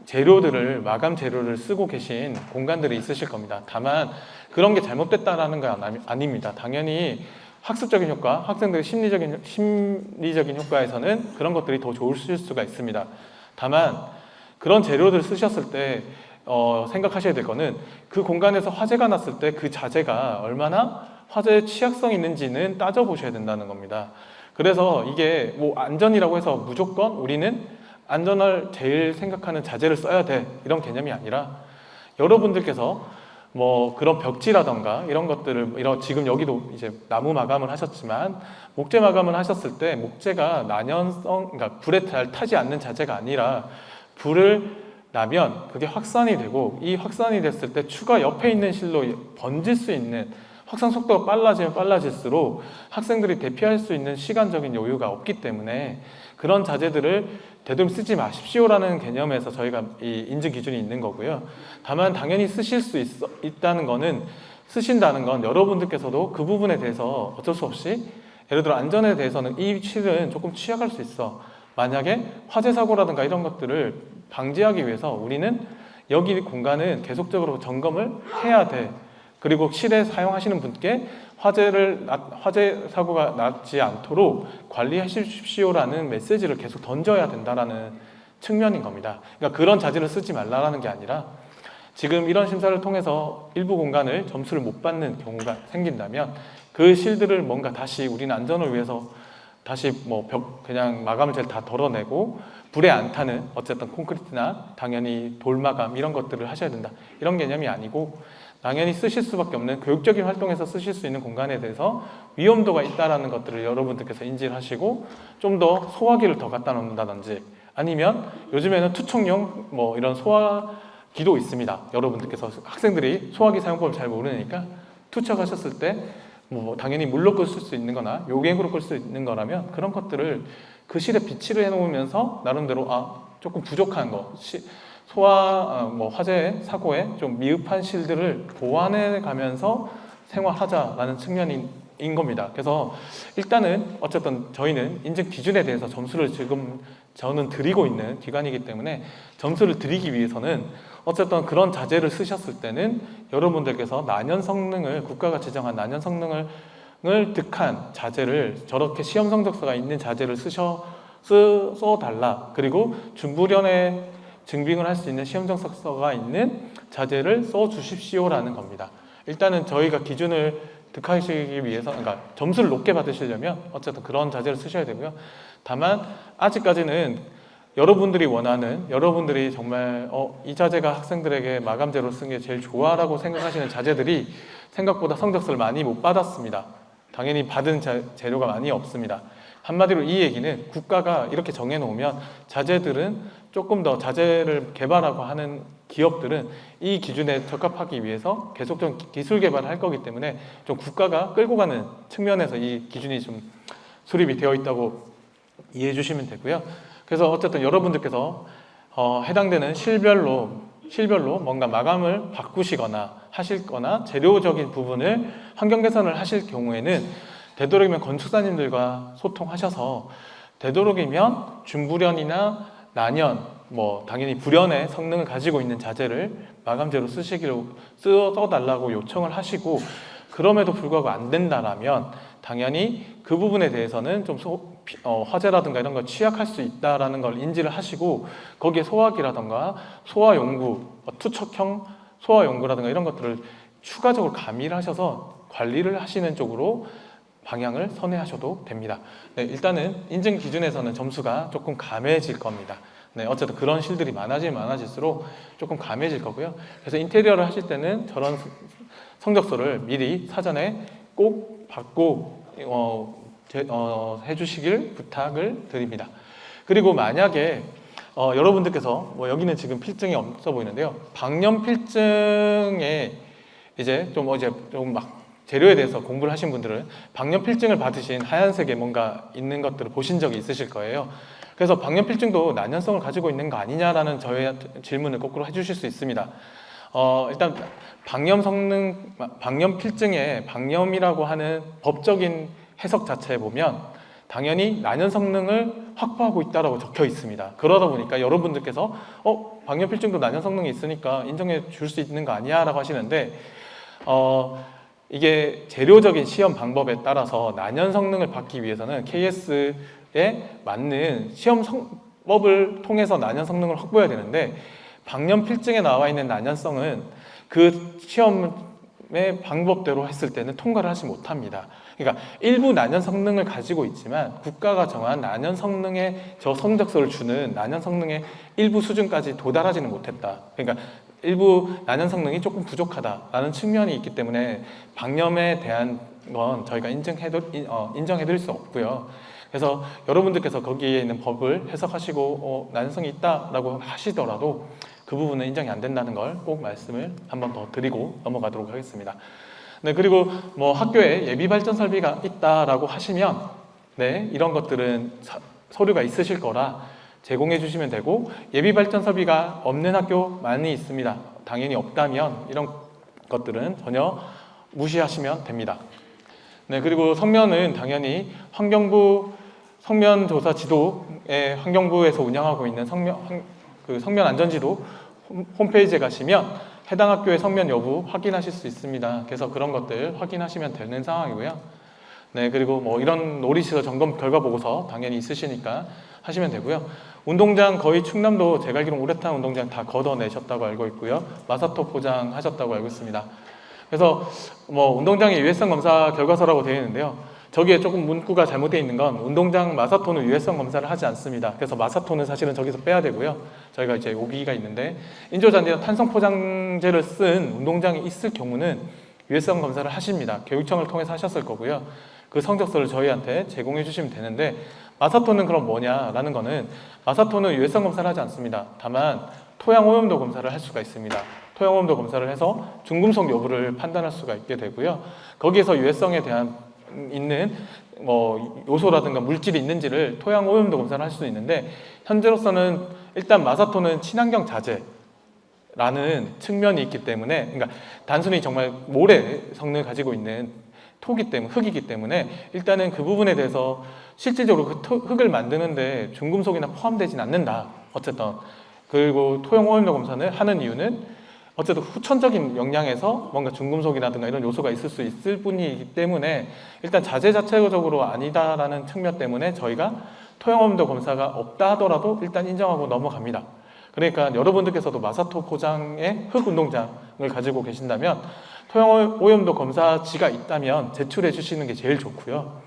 S1: 재료들을, 마감 재료를 쓰고 계신 공간들이 있으실 겁니다. 다만 그런 게 잘못됐다라는 건 아닙니다. 당연히 학습적인 효과, 학생들의 심리적인 효과에서는 그런 것들이 더 좋으실 수가 있습니다. 다만 그런 재료들을 쓰셨을 때 생각하셔야 될 거는 그 공간에서 화재가 났을 때 그 자재가 얼마나 화재에 취약성이 있는지는 따져보셔야 된다는 겁니다. 그래서 이게 뭐 안전이라고 해서 무조건 우리는 안전을 제일 생각하는 자재를 써야 돼, 이런 개념이 아니라 여러분들께서 뭐 그런 벽지라던가 이런 것들을 지금 여기도 이제 나무 마감을 하셨지만 목재 마감을 하셨을 때 목재가 난연성, 그러니까 불에 잘 타지 않는 자재가 아니라 불을 나면 그게 확산이 되고, 이 확산이 됐을 때 추가 옆에 있는 실로 번질 수 있는, 확산 속도가 빨라지면 빨라질수록 학생들이 대피할 수 있는 시간적인 여유가 없기 때문에 그런 자재들을 되도록 쓰지 마십시오라는 개념에서 저희가 이 인증 기준이 있는 거고요. 다만 당연히 쓰실 수 있다는 거는, 쓰신다는 건 여러분들께서도 그 부분에 대해서 어쩔 수 없이, 예를 들어 안전에 대해서는 이 실은 조금 취약할 수 있어, 만약에 화재 사고라든가 이런 것들을 방지하기 위해서 우리는 여기 공간은 계속적으로 점검을 해야 돼. 그리고 실에 사용하시는 분께 화재 사고가 나지 않도록 관리하십시오라는 메시지를 계속 던져야 된다라는 측면인 겁니다. 그러니까 그런 자재를 쓰지 말라라는 게 아니라, 지금 이런 심사를 통해서 일부 공간을 점수를 못 받는 경우가 생긴다면 그 실들을 뭔가 다시 우리는 안전을 위해서 다시 뭐 그냥 마감을 다 덜어내고 불에 안 타는 어쨌든 콘크리트나 당연히 돌 마감 이런 것들을 하셔야 된다, 이런 개념이 아니고, 당연히 쓰실 수밖에 없는 교육적인 활동에서 쓰실 수 있는 공간에 대해서 위험도가 있다라는 것들을 여러분들께서 인지를 하시고 좀 더 소화기를 더 갖다 놓는다든지, 아니면 요즘에는 투척용 뭐 이런 소화기도 있습니다. 여러분들께서 학생들이 소화기 사용법을 잘 모르니까 투척하셨을 때 뭐 당연히 물로 끌 수 있는 거나 요객으로 끌 수 있는 거라면 그런 것들을 그 실에 비치를 해 놓으면서 나름대로 조금 부족한 거, 뭐 화재 사고에 좀 미흡한 실들을 보완해 가면서 생활하자라는 측면인 겁니다. 그래서 일단은 어쨌든 저희는 인증 기준에 대해서 점수를 지금 저는 드리고 있는 기관이기 때문에, 점수를 드리기 위해서는 어쨌든 그런 자재를 쓰셨을 때는 여러분들께서 난연 성능을, 국가가 지정한 난연 성능을 득한 자재를, 저렇게 시험 성적서가 있는 자재를 써달라, 그리고 준부련에 증빙을 할 수 있는 시험 성적서가 있는 자재를 써 주십시오라는 겁니다. 일단은 저희가 기준을 득하시기 위해서, 그러니까 점수를 높게 받으시려면 어쨌든 그런 자재를 쓰셔야 되고요. 다만 아직까지는 여러분들이 원하는, 여러분들이 정말 이 자재가 학생들에게 마감재로 쓰는 게 제일 좋아라고 생각하시는 자재들이 생각보다 성적서를 많이 못 받았습니다. 당연히 받은 재료가 많이 없습니다. 한마디로 이 얘기는 국가가 이렇게 정해놓으면 자재들은 조금 더, 자재를 개발하고 하는 기업들은 이 기준에 적합하기 위해서 계속적인 기술 개발을 할 거기 때문에 좀 국가가 끌고 가는 측면에서 이 기준이 좀 수립이 되어 있다고 이해해 주시면 되고요. 그래서 어쨌든 여러분들께서 해당되는 실별로 뭔가 마감을 바꾸시거나 하실거나 재료적인 부분을 환경 개선을 하실 경우에는 되도록이면 건축사님들과 소통하셔서 되도록이면 준불연이나 난연, 뭐 당연히 불연의 성능을 가지고 있는 자재를 마감재로 써달라고 요청을 하시고, 그럼에도 불구하고 안 된다라면 당연히 그 부분에 대해서는 좀 화재라든가 이런 걸 취약할 수 있다라는 걸 인지를 하시고, 거기에 소화기라든가 소화용구, 투척형 소화용구라든가 이런 것들을 추가적으로 가미를 하셔서 관리를 하시는 쪽으로 방향을 선회하셔도 됩니다. 네, 일단은 인증 기준에서는 점수가 조금 감해질 겁니다. 네, 어쨌든 그런 실들이 많아질수록 조금 감해질 거고요. 그래서 인테리어를 하실 때는 저런 성적서를 미리 사전에 꼭 받고 해주시길 부탁을 드립니다. 그리고 만약에 여러분들께서 뭐 여기는 지금 필증이 없어 보이는데요. 방염 필증에 이제 좀 막 재료에 대해서 공부를 하신 분들은 방염필증을 받으신 하얀색에 뭔가 있는 것들을 보신 적이 있으실 거예요. 그래서 방염필증도 난연성을 가지고 있는 거 아니냐라는 저의 질문을 거꾸로 해주실 수 있습니다. 일단 방염필증의 방염이라고 하는 법적인 해석 자체에 보면 당연히 난연 성능을 확보하고 있다라고 적혀 있습니다. 그러다 보니까 여러분들께서 방염필증도 난연 성능이 있으니까 인정해 줄 수 있는 거 아니야? 라고 하시는데 이게 재료적인 시험 방법에 따라서 난연 성능을 받기 위해서는 KS에 맞는 시험 성법을 통해서 난연 성능을 확보해야 되는데 방염필증에 나와 있는 난연성은 그 시험의 방법대로 했을 때는 통과를 하지 못합니다. 그러니까 일부 난연 성능을 가지고 있지만 국가가 정한 난연 성능의 저 성적서를 주는 난연 성능의 일부 수준까지 도달하지는 못했다. 그러니까 일부 난연 성능이 조금 부족하다라는 측면이 있기 때문에 방염에 대한 건 저희가 인정해드릴 수 없고요. 그래서 여러분들께서 거기에 있는 법을 해석하시고 난연성이 있다라고 하시더라도 그 부분은 인정이 안 된다는 걸 꼭 말씀을 한 번 더 드리고 넘어가도록 하겠습니다. 네, 그리고 뭐 학교에 예비 발전 설비가 있다라고 하시면 네, 이런 것들은 서류가 있으실 거라 제공해 주시면 되고 예비 발전 설비가 없는 학교 많이 있습니다. 당연히 없다면 이런 것들은 전혀 무시하시면 됩니다. 네, 그리고 성면은 당연히 환경부 성면조사 지도에 환경부에서 운영하고 있는 성면 안전지도 홈페이지에 가시면 해당 학교의 성면 여부 확인하실 수 있습니다. 그래서 그런 것들 확인하시면 되는 상황이고요. 네, 그리고 뭐 이런 놀이시설 점검 결과 보고서 당연히 있으시니까 하시면 되고요. 운동장 거의 충남도 제가 알기로 우레탄 운동장 다 걷어내셨다고 알고 있고요. 마사토 포장하셨다고 알고 있습니다. 그래서 뭐 운동장의 유해성 검사 결과서라고 되어 있는데요. 저기에 조금 문구가 잘못되어 있는 건 운동장 마사토는 유해성 검사를 하지 않습니다. 그래서 마사토는 사실은 저기서 빼야 되고요. 저희가 이제 여기가 있는데 인조잔디나 탄성 포장재를 쓴 운동장이 있을 경우는 유해성 검사를 하십니다. 교육청을 통해서 하셨을 거고요. 그 성적서를 저희한테 제공해 주시면 되는데 마사토는 그럼 뭐냐라는 거는 마사토는 유해성 검사를 하지 않습니다. 다만 토양 오염도 검사를 할 수가 있습니다. 토양 오염도 검사를 해서 중금속 여부를 판단할 수가 있게 되고요. 거기에서 유해성에 대한 있는 뭐 요소라든가 물질이 있는지를 토양 오염도 검사를 할 수 있는데 현재로서는 일단 마사토는 친환경 자재라는 측면이 있기 때문에 그러니까 단순히 정말 모래 성능을 가지고 있는 흙이기 때문에 일단은 그 부분에 대해서 실질적으로 그 흙을 만드는데 중금속이나 포함되진 않는다. 어쨌든 그리고 토양 오염도 검사를 하는 이유는 어쨌든 후천적인 영향에서 뭔가 중금속이라든가 이런 요소가 있을 수 있을 뿐이기 때문에 일단 자재 자체적으로 아니다라는 측면 때문에 저희가 토양 오염도 검사가 없다 하더라도 일단 인정하고 넘어갑니다. 그러니까 여러분들께서도 마사토 포장의 흙 운동장을 가지고 계신다면 토양 오염도 검사지가 있다면 제출해 주시는 게 제일 좋고요.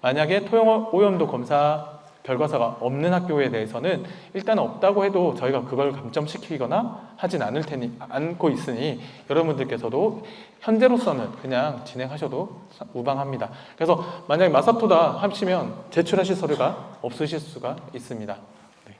S1: 만약에 토양 오염도 검사 결과서가 없는 학교에 대해서는 일단 없다고 해도 저희가 그걸 감점시키거나 하진 않고 있으니 여러분들께서도 현재로서는 그냥 진행하셔도 무방합니다. 그래서 만약에 마사토다 하시면 제출하실 서류가 없으실 수가 있습니다. 네.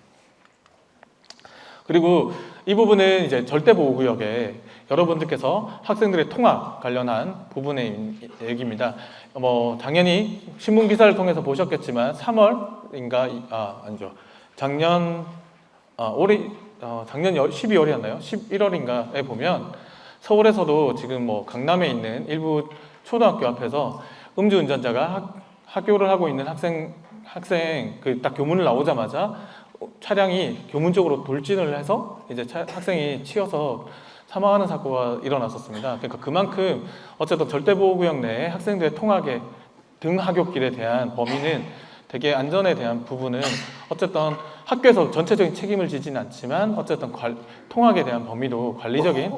S1: 그리고 이 부분은 이제 절대보호구역에 여러분들께서 학생들의 통학 관련한 부분의 얘기입니다. 뭐 당연히 신문 기사를 통해서 보셨겠지만 3월인가 아니죠. 작년 12월이었나요? 11월인가에 보면 서울에서도 지금 뭐 강남에 있는 일부 초등학교 앞에서 음주운전자가 학교를 하고 있는 학생 그 딱 교문을 나오자마자 차량이 교문 쪽으로 돌진을 해서 이제 학생이 치여서 사망하는 사고가 일어났었습니다. 그러니까 그만큼 어쨌든 절대보호구역 내에 학생들의 통학에 등하굣길에 대한 범위는 되게 안전에 대한 부분은 어쨌든 학교에서 전체적인 책임을 지지는 않지만 어쨌든 통학에 대한 범위도 관리적인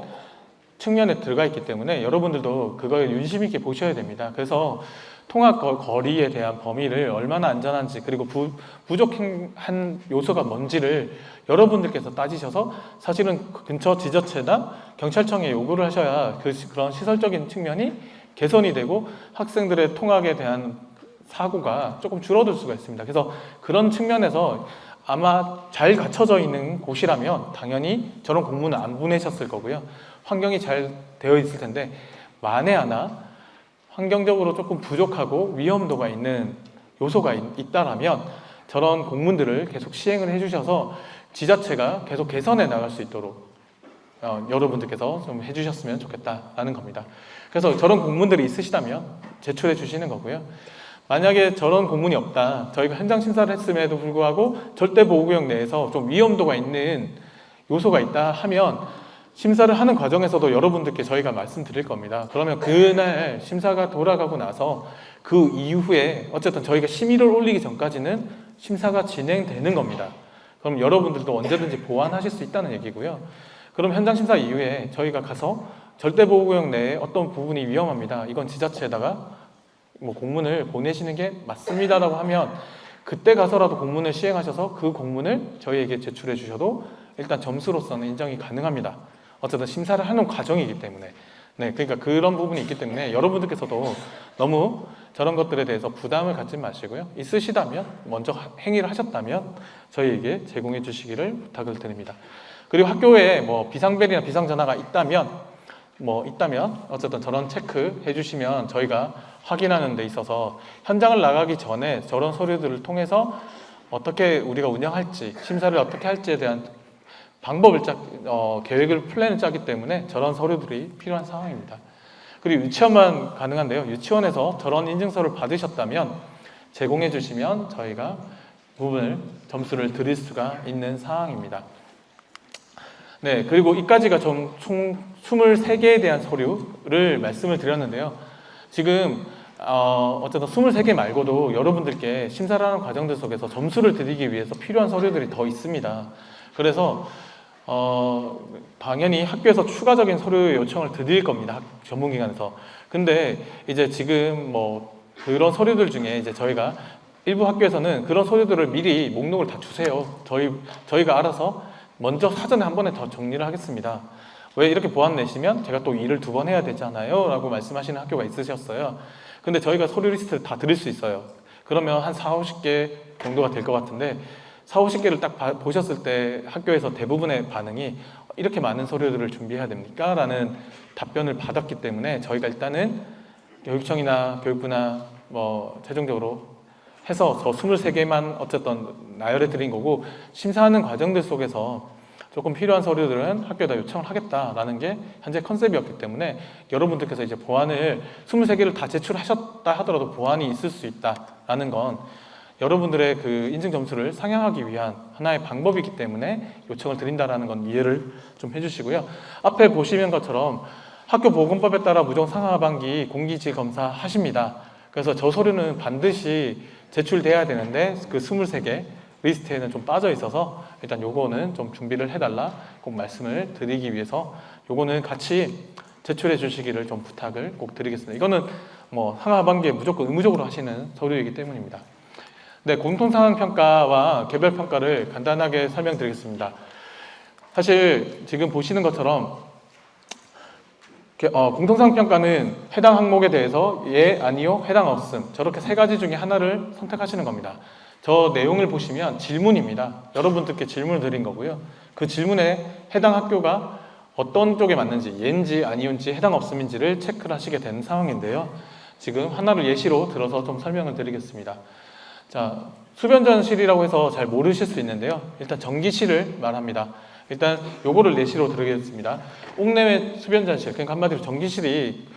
S1: 측면에 들어가 있기 때문에 여러분들도 그걸 윤심 있게 보셔야 됩니다. 그래서 통학 거리에 대한 범위를 얼마나 안전한지 그리고 부족한 요소가 뭔지를 여러분들께서 따지셔서 사실은 근처 지자체나 경찰청에 요구를 하셔야 그런 시설적인 측면이 개선이 되고 학생들의 통학에 대한 사고가 조금 줄어들 수가 있습니다. 그래서 그런 측면에서 아마 잘 갖춰져 있는 곳이라면 당연히 저런 공문을 안 보내셨을 거고요. 환경이 잘 되어 있을 텐데 만에 하나 환경적으로 조금 부족하고 위험도가 있는 요소가 있다라면 저런 공문들을 계속 시행을 해주셔서 지자체가 계속 개선해 나갈 수 있도록 여러분들께서 좀 해주셨으면 좋겠다라는 겁니다. 그래서 저런 공문들이 있으시다면 제출해 주시는 거고요. 만약에 저런 공문이 없다, 저희가 현장 심사를 했음에도 불구하고 절대 보호구역 내에서 좀 위험도가 있는 요소가 있다 하면 심사를 하는 과정에서도 여러분들께 저희가 말씀드릴 겁니다. 그러면 그날 심사가 돌아가고 나서 그 이후에 어쨌든 저희가 심의를 올리기 전까지는 심사가 진행되는 겁니다. 그럼 여러분들도 언제든지 보완하실 수 있다는 얘기고요. 그럼 현장 심사 이후에 저희가 가서 절대 보호구역 내에 어떤 부분이 위험합니다, 이건 지자체에다가 뭐 공문을 보내시는 게 맞습니다라고 하면 그때 가서라도 공문을 시행하셔서 그 공문을 저희에게 제출해 주셔도 일단 점수로서는 인정이 가능합니다. 어쨌든 심사를 하는 과정이기 때문에. 네, 그러니까 그런 부분이 있기 때문에 여러분들께서도 너무 저런 것들에 대해서 부담을 갖지 마시고요. 있으시다면, 먼저 행위를 하셨다면 저희에게 제공해 주시기를 부탁을 드립니다. 그리고 학교에 뭐 비상벨이나 비상전화가 있다면 어쨌든 저런 체크 해주시면 저희가 확인하는 데 있어서 현장을 나가기 전에 저런 서류들을 통해서 어떻게 우리가 운영할지, 심사를 어떻게 할지에 대한 방법을 계획을 플랜을 짜기 때문에 저런 서류들이 필요한 상황입니다. 그리고 유치원만 가능한데요. 유치원에서 저런 인증서를 받으셨다면 제공해 주시면 저희가 부분을 점수를 드릴 수가 있는 상황입니다. 네, 그리고 이까지가 총 23개에 대한 서류를 말씀을 드렸는데요. 지금 어쨌든 23개 말고도 여러분들께 심사를 하는 과정들 속에서 점수를 드리기 위해서 필요한 서류들이 더 있습니다. 그래서 당연히 학교에서 추가적인 서류 요청을 드릴 겁니다. 전문기관에서. 근데 이제 지금 뭐 그런 서류들 중에 이제 저희가 일부 학교에서는 그런 서류들을 미리 목록을 다 주세요. 저희가 알아서 먼저 사전에 한 번에 더 정리를 하겠습니다. 왜 이렇게 보안 내시면 제가 또 일을 2번 해야 되잖아요 라고 말씀하시는 학교가 있으셨어요. 근데 저희가 서류 리스트를 다 드릴 수 있어요. 그러면 한 40-50개 정도가 될 것 같은데 40-50개를 딱 보셨을 때 학교에서 대부분의 반응이 이렇게 많은 서류들을 준비해야 됩니까? 라는 답변을 받았기 때문에 저희가 일단은 교육청이나 교육부나 뭐 최종적으로 해서 저 23개만 어쨌든 나열해 드린 거고, 심사하는 과정들 속에서 조금 필요한 서류들은 학교에다 요청을 하겠다라는 게 현재 컨셉이었기 때문에 여러분들께서 이제 보완을 23개를 다 제출하셨다 하더라도 보완이 있을 수 있다라는 건 여러분들의 그 인증 점수를 상향하기 위한 하나의 방법이기 때문에 요청을 드린다라는 건 이해를 좀 해주시고요. 앞에 보시는 것처럼 학교보건법에 따라 무정 상하반기 공기질 검사 하십니다. 그래서 저 서류는 반드시 제출돼야 되는데 그 23개 리스트에는 좀 빠져 있어서 일단 요거는 좀 준비를 해달라 꼭 말씀을 드리기 위해서 요거는 같이 제출해 주시기를 좀 부탁을 꼭 드리겠습니다. 이거는 뭐 상하반기에 무조건 의무적으로 하시는 서류이기 때문입니다. 네, 공통상황평가와 개별평가를 간단하게 설명드리겠습니다. 사실 지금 보시는 것처럼 공통상황평가는 해당 항목에 대해서 예, 아니요, 해당 없음, 저렇게 3가지 중에 하나를 선택하시는 겁니다. 저 내용을 보시면 질문입니다. 여러분들께 질문을 드린 거고요. 그 질문에 해당 학교가 어떤 쪽에 맞는지, 예인지 아니온지 해당 없음인지를 체크를 하시게 된 상황인데요. 지금 하나를 예시로 들어서 좀 설명을 드리겠습니다. 자, 수변전실이라고 해서 잘 모르실 수 있는데요. 일단 전기실을 말합니다. 일단 요거를 예시로 들겠습니다. 옥내외 수변전실, 그러니까 한마디로 전기실이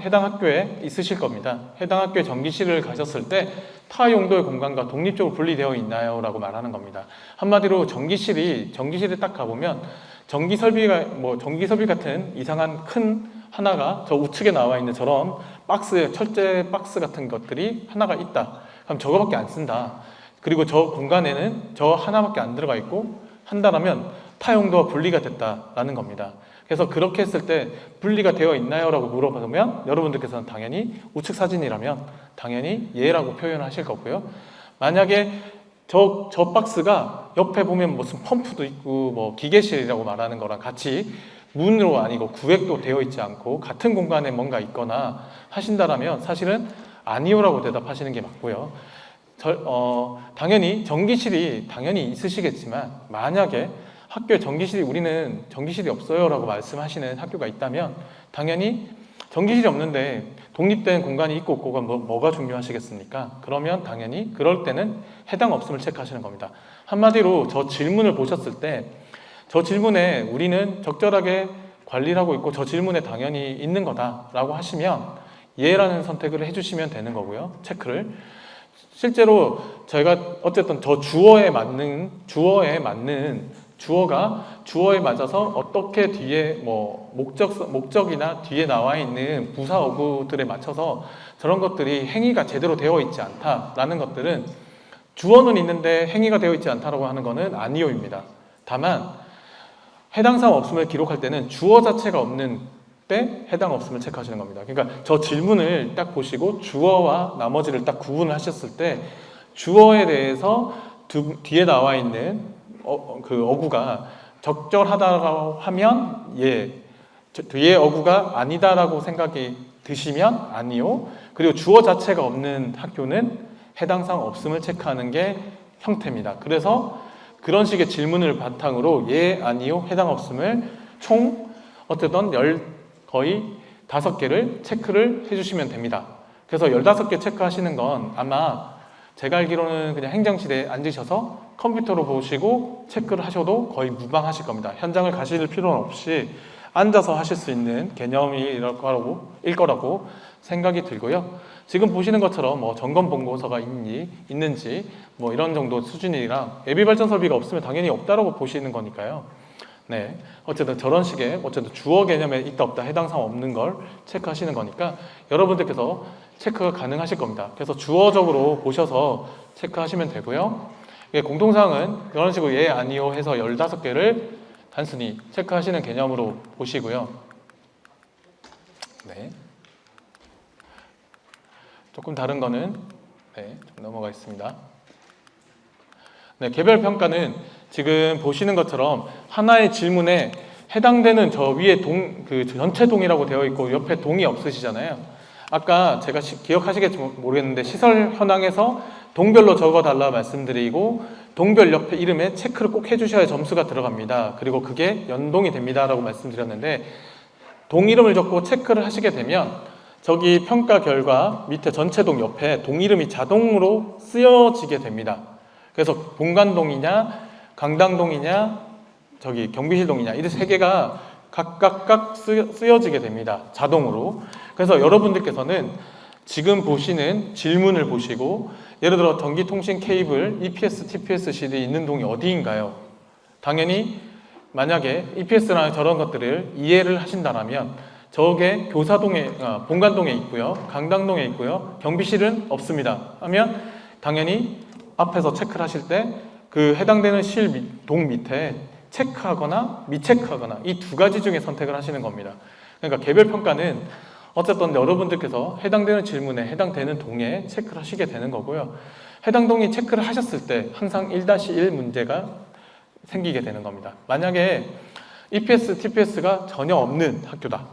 S1: 해당 학교에 있으실 겁니다. 해당 학교에 전기실을 가셨을 때 타 용도의 공간과 독립적으로 분리되어 있나요? 라고 말하는 겁니다. 한마디로 전기실에 딱 가보면 전기 설비 같은 이상한 큰 하나가 저 우측에 나와 있는 저런 박스, 철제 박스 같은 것들이 하나가 있다. 그럼 저거밖에 안 쓴다. 그리고 저 공간에는 저 하나밖에 안 들어가 있고 한다라면 타 용도와 분리가 됐다라는 겁니다. 그래서 그렇게 했을 때 분리가 되어 있나요? 라고 물어보면 여러분들께서는 당연히 우측 사진이라면 당연히 예라고 표현을 하실 거고요. 만약에 저 박스가 옆에 보면 무슨 펌프도 있고 뭐 기계실이라고 말하는 거랑 같이 문으로 아니고 구획도 되어 있지 않고 같은 공간에 뭔가 있거나 하신다라면 사실은 아니요라고 대답하시는 게 맞고요. 당연히 전기실이 당연히 있으시겠지만 만약에 학교에 우리는 전기실이 없어요 라고 말씀하시는 학교가 있다면 당연히 전기실이 없는데 독립된 공간이 있고 없고가 뭐가 중요하시겠습니까? 그러면 당연히 그럴 때는 해당 없음을 체크하시는 겁니다. 한마디로 저 질문을 보셨을 때 저 질문에 우리는 적절하게 관리를 하고 있고 저 질문에 당연히 있는 거다라고 하시면 예라는 선택을 해주시면 되는 거고요. 체크를. 실제로 저희가 어쨌든 저 주어에 맞는 주어가 주어에 맞아서 어떻게 뒤에 뭐 목적이나 뒤에 나와 있는 부사 어구들에 맞춰서 저런 것들이 행위가 제대로 되어 있지 않다라는 것들은 주어는 있는데 행위가 되어 있지 않다라고 하는 것은 아니오입니다. 다만 해당 사항 없음을 기록할 때는 주어 자체가 없는 때 해당 없음을 체크하시는 겁니다. 그러니까 저 질문을 딱 보시고 주어와 나머지를 딱 구분을 하셨을 때 주어에 대해서 뒤에 나와 있는 그 어구가 적절하다고 하면 예, 뒤에 어구가 아니다라고 생각이 드시면 아니요. 그리고 주어 자체가 없는 학교는 해당 사항 없음을 체크하는 게 형태입니다. 그래서 그런 식의 질문을 바탕으로 예, 아니요, 해당 없음을 총 어쨌든 거의 5개를 체크를 해주시면 됩니다. 그래서 15개 체크하시는 건 아마 제가 알기로는 그냥 행정실에 앉으셔서 컴퓨터로 보시고 체크를 하셔도 거의 무방하실 겁니다. 현장을 가실 필요는 없이 앉아서 하실 수 있는 개념일 거라고 생각이 들고요. 지금 보시는 것처럼 뭐 점검 본고서가 있는지 뭐 이런 정도 수준이랑 예비 발전 설비가 없으면 당연히 없다라고 보시는 거니까요. 네, 어쨌든 저런 식의 어쨌든 주어 개념에 있다 없다 해당 사항 없는 걸 체크하시는 거니까 여러분들께서 체크가 가능하실 겁니다. 그래서 주어적으로 보셔서 체크하시면 되고요. 공통사항은 이런 식으로 예, 아니요 해서 15개를 단순히 체크하시는 개념으로 보시고요. 네. 조금 다른 거는 네, 좀 넘어가겠습니다. 네, 개별 평가는 지금 보시는 것처럼 하나의 질문에 해당되는 저 위에 그 전체 동이라고 되어 있고 옆에 동이 없으시잖아요. 아까 제가 기억하시겠지 모르겠는데 시설 현황에서 동별로 적어달라 말씀드리고 동별 옆에 이름에 체크를 꼭 해주셔야 점수가 들어갑니다. 그리고 그게 연동이 됩니다 라고 말씀드렸는데 동 이름을 적고 체크를 하시게 되면 저기 평가 결과 밑에 전체 동 옆에 동 이름이 자동으로 쓰여지게 됩니다. 그래서 본관동이냐 강당동이냐 저기 경비실동이냐 이 3개가 각각 쓰여지게 됩니다. 자동으로. 그래서 여러분들께서는 지금 보시는 질문을 보시고 예를 들어 전기통신 케이블 EPS, TPS-실이 있는 동이 어디인가요? 당연히 만약에 EPS나 저런 것들을 이해를 하신다면 저게 교사동에, 본관동에 있고요. 강당동에 있고요. 경비실은 없습니다. 하면 당연히 앞에서 체크를 하실 때 그 해당되는 동 밑에 체크하거나 미체크하거나 이 2가지 중에 선택을 하시는 겁니다. 그러니까 개별평가는 어쨌든 여러분들께서 해당되는 질문에 해당되는 동에 체크를 하시게 되는 거고요. 해당 동이 체크를 하셨을 때 항상 1-1 문제가 생기게 되는 겁니다. 만약에 EPS, TPS가 전혀 없는 학교다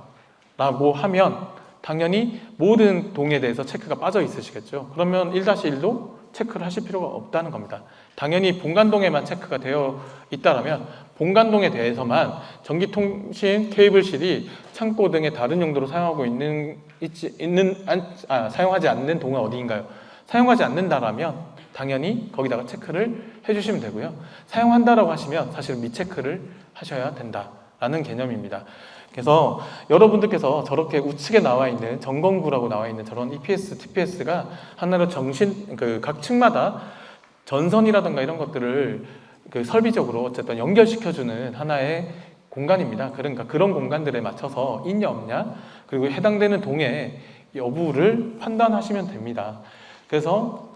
S1: 라고 하면 당연히 모든 동에 대해서 체크가 빠져 있으시겠죠. 그러면 1-1도 체크를 하실 필요가 없다는 겁니다. 당연히 본관동에만 체크가 되어 있다면 본관동에 대해서만 전기통신 케이블실이 창고 등의 다른 용도로 사용하고 사용하지 않는 동은 어디인가요? 사용하지 않는다라면 당연히 거기다가 체크를 해주시면 되고요. 사용한다라고 하시면 사실 미체크를 하셔야 된다라는 개념입니다. 그래서 여러분들께서 저렇게 우측에 나와 있는 전건구라고 나와 있는 저런 EPS, TPS가 하나로 각 층마다 전선이라든가 이런 것들을 설비적으로 어쨌든 연결시켜주는 하나의 공간입니다. 그러니까 그런 공간들에 맞춰서 있냐 없냐 그리고 해당되는 동의 여부를 판단하시면 됩니다. 그래서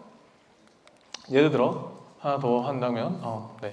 S1: 예를 들어 하나 더 한다면 네.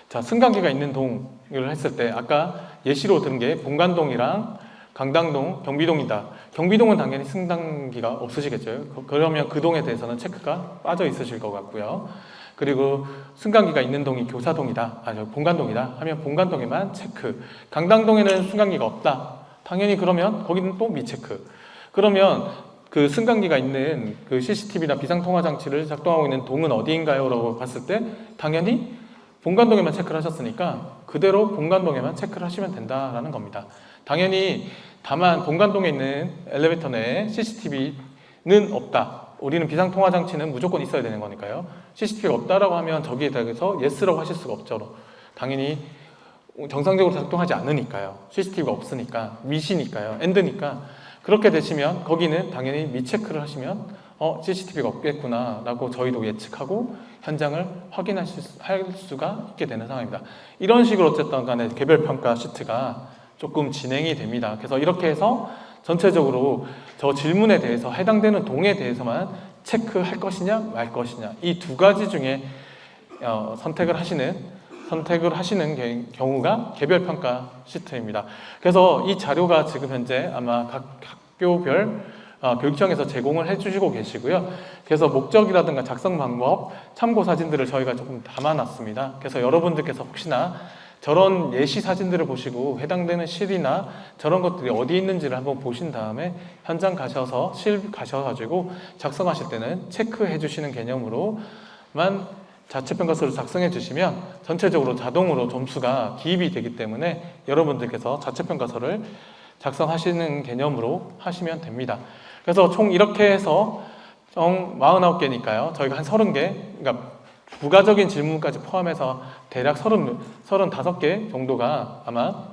S1: 자, 승강기가 있는 동을 했을 때 아까 예시로 든 게 본관동이랑 강당동, 경비동이다. 경비동은 당연히 승강기가 없으시겠죠. 그러면 그 동에 대해서는 체크가 빠져 있으실 것 같고요. 그리고 승강기가 있는 동이 교사동이다, 본관동이다 하면 본관동에만 체크. 강당동에는 승강기가 없다. 당연히 그러면 거기는 또 미체크. 그러면 그 승강기가 있는 그 CCTV나 비상통화장치를 작동하고 있는 동은 어디인가요? 라고 봤을 때 당연히 본관동에만 체크를 하셨으니까 그대로 본관동에만 체크를 하시면 된다라는 겁니다. 당연히 다만 본관동에 있는 엘리베이터 내에 CCTV는 없다. 우리는 비상통화장치는 무조건 있어야 되는 거니까요. CCTV가 없다라고 하면 저기에 대해서 예스라고 하실 수가 없죠. 당연히 정상적으로 작동하지 않으니까요. CCTV가 없으니까, 미시니까요, 엔드니까. 그렇게 되시면 거기는 당연히 미체크를 하시면 CCTV가 없겠구나 라고 저희도 예측하고 현장을 할 수가 있게 되는 상황입니다. 이런 식으로 어쨌든 간에 개별평가 시트가 조금 진행이 됩니다. 그래서 이렇게 해서 전체적으로 저 질문에 대해서 해당되는 동에 대해서만 체크할 것이냐 말 것이냐 이 두 가지 중에 선택을 하시는 경우가 개별평가 시트입니다. 그래서 이 자료가 지금 현재 아마 각 학교별 교육청에서 제공을 해주시고 계시고요. 그래서 목적이라든가 작성 방법, 참고 사진들을 저희가 조금 담아놨습니다. 그래서 여러분들께서 혹시나 저런 예시 사진들을 보시고 해당되는 실이나 저런 것들이 어디 있는지를 한번 보신 다음에 현장 가셔서 실 가셔가지고 작성하실 때는 체크해 주시는 개념으로만 자체평가서를 작성해 주시면 전체적으로 자동으로 점수가 기입이 되기 때문에 여러분들께서 자체평가서를 작성하시는 개념으로 하시면 됩니다. 그래서 총 이렇게 해서 총 49개니까요. 저희가 한 30개, 그러니까 부가적인 질문까지 포함해서 대략 35개 정도가 아마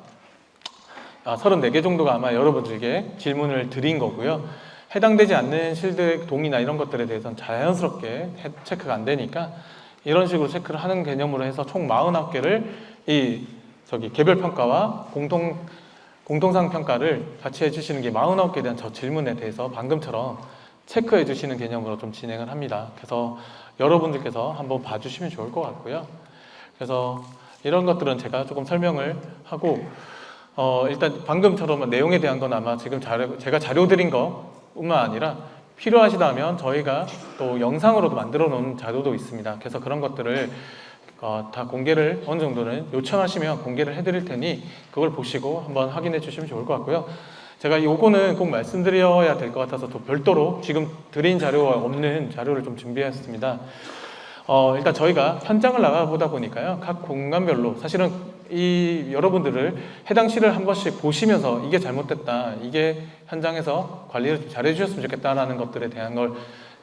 S1: 34개 정도가 아마 여러분들에게 질문을 드린 거고요. 해당되지 않는 실드 동이나 이런 것들에 대해서는 자연스럽게 체크가 안 되니까 이런 식으로 체크를 하는 개념으로 해서 총 49개를 개별 평가와 공통상 평가를 같이 해주시는 게 49개에 대한 저 질문에 대해서 방금처럼 체크해 주시는 개념으로 좀 진행을 합니다. 그래서 여러분들께서 한번 봐주시면 좋을 것 같고요. 그래서 이런 것들은 제가 조금 설명을 하고 일단 방금처럼 내용에 대한 건 아마 지금 제가 자료 드린 것뿐만 아니라 필요하시다면 저희가 또 영상으로도 만들어 놓은 자료도 있습니다. 그래서 그런 것들을 다 공개를 어느 정도는 요청하시면 공개를 해드릴 테니 그걸 보시고 한번 확인해 주시면 좋을 것 같고요. 제가 요거는 꼭 말씀드려야 될 것 같아서 또 별도로 지금 드린 자료와 없는 자료를 좀 준비했습니다. 일단 저희가 현장을 나가보다 보니까요. 각 공간별로 사실은 이 여러분들을 해당 실을 한 번씩 보시면서 이게 잘못됐다, 이게 현장에서 관리를 좀 잘해 주셨으면 좋겠다라는 것들에 대한 걸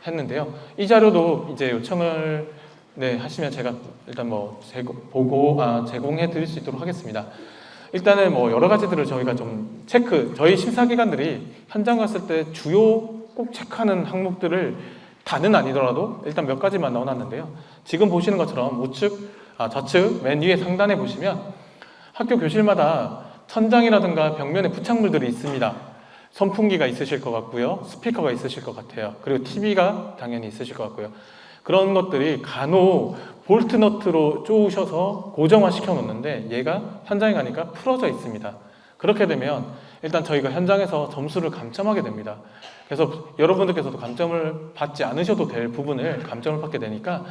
S1: 했는데요. 이 자료도 이제 요청을 하시면 제가 일단 제공해 드릴 수 있도록 하겠습니다. 일단은 여러 가지들을 저희가 좀 저희 심사기관들이 현장 갔을 때 주요 꼭 체크하는 항목들을 다는 아니더라도 일단 몇 가지만 넣어놨는데요. 지금 보시는 것처럼 좌측 맨 위에 상단에 보시면 학교 교실마다 천장이라든가 벽면에 부착물들이 있습니다. 선풍기가 있으실 것 같고요. 스피커가 있으실 것 같아요. 그리고 TV가 당연히 있으실 것 같고요. 그런 것들이 간혹 볼트너트로 쪼으셔서 고정화 시켜 놓는데 얘가 현장에 가니까 풀어져 있습니다. 그렇게 되면 일단 저희가 현장에서 점수를 감점하게 됩니다. 그래서 여러분들께서도 감점을 받지 않으셔도 될 부분을 감점을 받게 되니까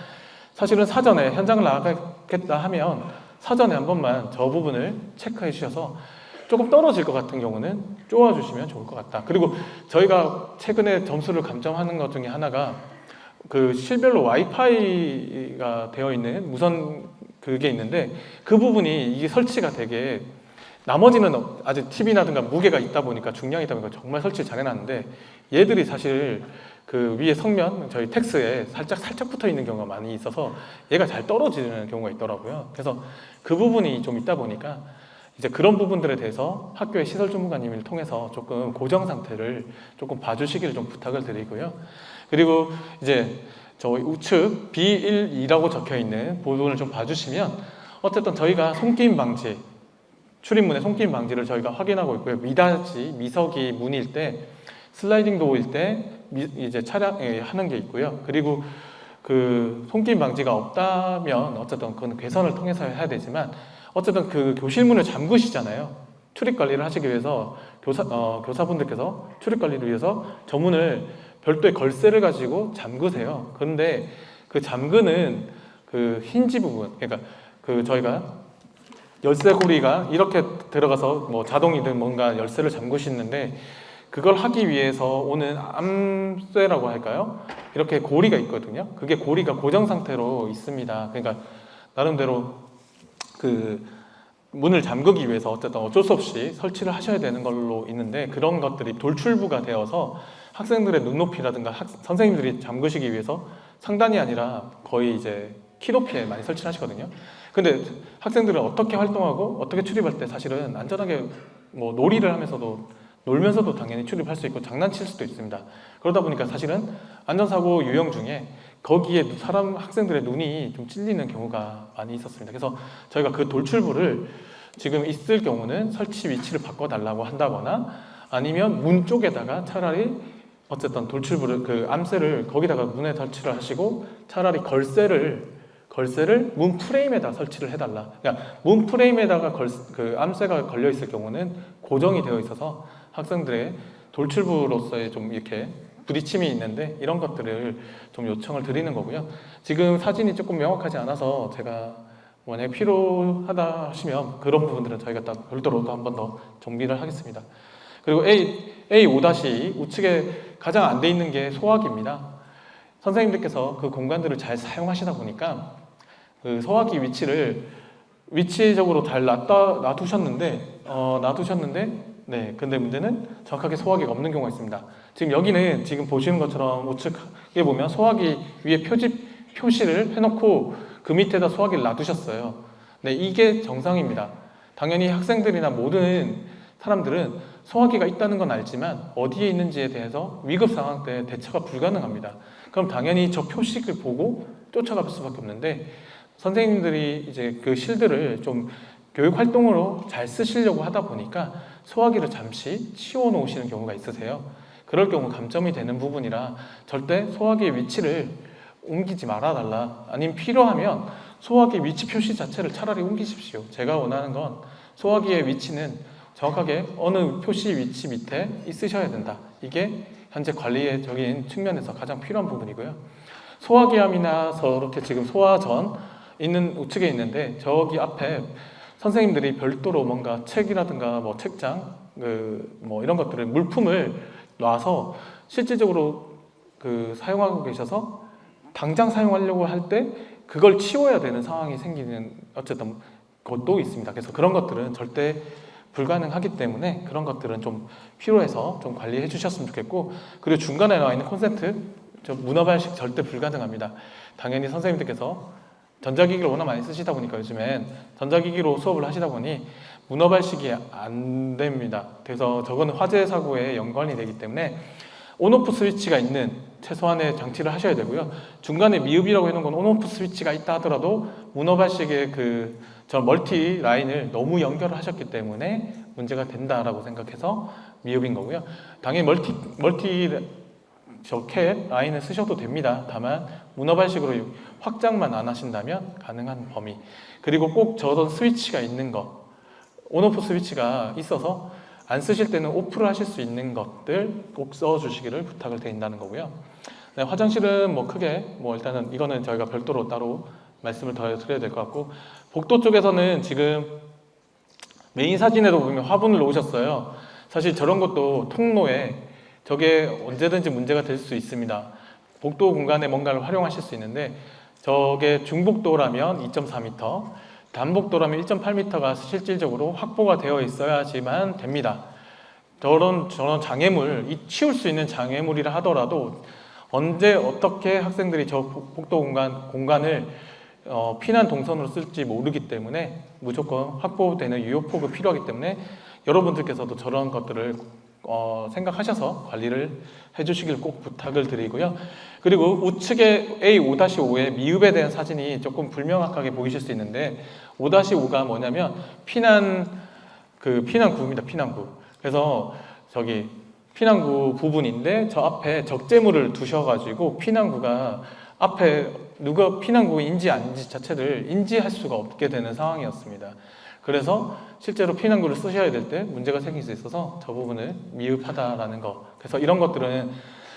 S1: 사실은 사전에 현장을 나가겠다 하면 사전에 한 번만 저 부분을 체크해 주셔서 조금 떨어질 것 같은 경우는 쪼아주시면 좋을 것 같다. 그리고 저희가 최근에 점수를 감점하는 것 중에 하나가 그 실별로 와이파이가 되어 있는 무선 그게 있는데 그 부분이 이게 설치가 되게 나머지는 아직 TV나든가 무게가 있다 보니까 중량이 있다 보니까 정말 설치 잘 해놨는데 얘들이 사실 그 위에 성면 저희 텍스에 살짝 붙어 있는 경우가 많이 있어서 얘가 잘 떨어지는 경우가 있더라고요. 그래서 그 부분이 좀 있다 보니까 이제 그런 부분들에 대해서 학교의 시설 전문가님을 통해서 조금 고정 상태를 조금 봐주시기를 좀 부탁을 드리고요. 그리고 이제 저희 우측 B12라고 적혀 있는 부분을 좀 봐주시면 어쨌든 저희가 손게임 방지, 출입문의 손게임 방지를 저희가 확인하고 있고요. 미석이 문일 때, 슬라이딩 도어일 때 이제 차량에 하는 게 있고요. 그리고 그 손게임 방지가 없다면 어쨌든 그건 개선을 통해서 해야 되지만 어쨌든 그 교실문을 잠그시잖아요. 출입 관리를 하시기 위해서 교사분들께서 출입 관리를 위해서 저 문을 별도의 걸쇠를 가지고 잠그세요. 그런데 그 잠그는 그 힌지 부분, 그러니까 그 저희가 열쇠 고리가 이렇게 들어가서 자동이든 뭔가 열쇠를 잠그시는데 그걸 하기 위해서 오는 암쇠라고 할까요? 이렇게 고리가 있거든요. 그게 고리가 고정 상태로 있습니다. 그러니까 나름대로 그 문을 잠그기 위해서 어쨌든 어쩔 수 없이 설치를 하셔야 되는 걸로 있는데, 그런 것들이 돌출부가 되어서 학생들의 눈높이라든가 선생님들이 잠그시기 위해서 상단이 아니라 거의 이제 키 높이에 많이 설치를 하시거든요. 근데 학생들은 어떻게 활동하고 어떻게 출입할 때 사실은 안전하게 뭐 놀이를 하면서도, 놀면서도 당연히 출입할 수 있고 장난칠 수도 있습니다. 그러다 보니까 사실은 안전사고 유형 중에 거기에 학생들의 눈이 좀 찔리는 경우가 많이 있었습니다. 그래서 저희가 그 돌출부를 지금 있을 경우는 설치 위치를 바꿔달라고 한다거나, 아니면 문 쪽에다가 차라리 어쨌든 돌출부를, 그 암셀을 거기다가 문에 설치를 하시고 차라리 걸쇠를 문 프레임에다 설치를 해달라. 그러니까 문 프레임에다가 그 암쇠가 걸려 있을 경우는 고정이 되어 있어서 학생들의 돌출부로서의 좀 이렇게 부딪힘이 있는데, 이런 것들을 좀 요청을 드리는 거고요. 지금 사진이 조금 명확하지 않아서 제가 만약에 필요하다 하시면 그런 부분들은 저희가 딱 별도로 또 한 번 더 정비를 하겠습니다. 그리고 A5- 우측에 가장 안 돼 있는 게 소화기입니다. 선생님들께서 그 공간들을 잘 사용하시다 보니까 그 소화기 위치를 위치적으로 잘 놔두셨는데 네, 근데 문제는 정확하게 소화기가 없는 경우가 있습니다. 지금 여기는 지금 보시는 것처럼 우측에 보면 소화기 위에 표시를 해놓고 그 밑에다 소화기를 놔두셨어요. 네, 이게 정상입니다. 당연히 학생들이나 모든 사람들은 소화기가 있다는 건 알지만 어디에 있는지에 대해서 위급 상황 때 대처가 불가능합니다. 그럼 당연히 저 표식을 보고 쫓아갈 수밖에 없는데, 선생님들이 이제 그 실드를 좀 교육 활동으로 잘 쓰시려고 하다 보니까 소화기를 잠시 치워 놓으시는 경우가 있으세요. 그럴 경우 감점이 되는 부분이라 절대 소화기의 위치를 옮기지 말아달라. 아니면 필요하면 소화기 위치 표시 자체를 차라리 옮기십시오. 제가 원하는 건 소화기의 위치는 정확하게 어느 표시 위치 밑에 있으셔야 된다. 이게 현재 관리적인 측면에서 가장 필요한 부분이고요. 소화기암이나 저렇게 지금 소화전 있는 우측에 있는데, 저기 앞에 선생님들이 별도로 뭔가 책이라든가 뭐 책장 뭐 이런 것들을 물품을 놔서 실질적으로 그 사용하고 계셔서 당장 사용하려고 할 때 그걸 치워야 되는 상황이 생기는 어쨌든 것도 있습니다. 그래서 그런 것들은 절대 불가능하기 때문에 그런 것들은 좀 필요해서 좀 관리해 주셨으면 좋겠고, 그리고 중간에 나와 있는 콘센트, 문어발식 절대 불가능합니다. 당연히 선생님들께서 전자기기를 워낙 많이 쓰시다 보니까 요즘엔 전자기기로 수업을 하시다 보니 문어발식이 안 됩니다. 그래서 저거는 화재 사고에 연관이 되기 때문에 온오프 스위치가 있는 최소한의 장치를 하셔야 되고요. 중간에 미흡이라고 해놓은 건 온오프 스위치가 있다 하더라도 문어발식의 저 멀티 라인을 너무 연결을 하셨기 때문에 문제가 된다라고 생각해서 미흡인 거고요. 당연히 멀티 캡 라인을 쓰셔도 됩니다. 다만 문어발식으로 확장만 안 하신다면 가능한 범위, 그리고 꼭 저런 스위치가 있는 것, 온오프 스위치가 있어서 안 쓰실 때는 오프를 하실 수 있는 것들 꼭 써주시기를 부탁을 드린다는 거고요. 네, 화장실은 뭐 크게 일단은 이거는 저희가 별도로 따로 말씀을 더 드려야 될 것 같고, 복도 쪽에서는 지금 메인 사진에도 보면 화분을 놓으셨어요. 사실 저런 것도 통로에 저게 언제든지 문제가 될 수 있습니다. 복도 공간에 뭔가를 활용하실 수 있는데, 저게 중복도라면 2.4m, 단복도라면 1.8m가 실질적으로 확보가 되어 있어야지만 됩니다. 저런 장애물, 치울 수 있는 장애물이라 하더라도 언제 어떻게 학생들이 저 복도 공간을 피난 동선으로 쓸지 모르기 때문에 무조건 확보되는 유효폭이 필요하기 때문에 여러분들께서도 저런 것들을 생각하셔서 관리를 해주시길 꼭 부탁을 드리고요. 그리고 우측에 A5-5의 미흡에 대한 사진이 조금 불명확하게 보이실 수 있는데, 5-5가 뭐냐면 피난구입니다. 피난구. 그래서 저기 피난구 부분인데, 저 앞에 적재물을 두셔가지고 피난구가 앞에 누가 피난구인지 아닌지 자체를 인지할 수가 없게 되는 상황이었습니다. 그래서 실제로 피난구를 쓰셔야 될 때 문제가 생길 수 있어서 저 부분을 미흡하다라는 거. 그래서 이런 것들은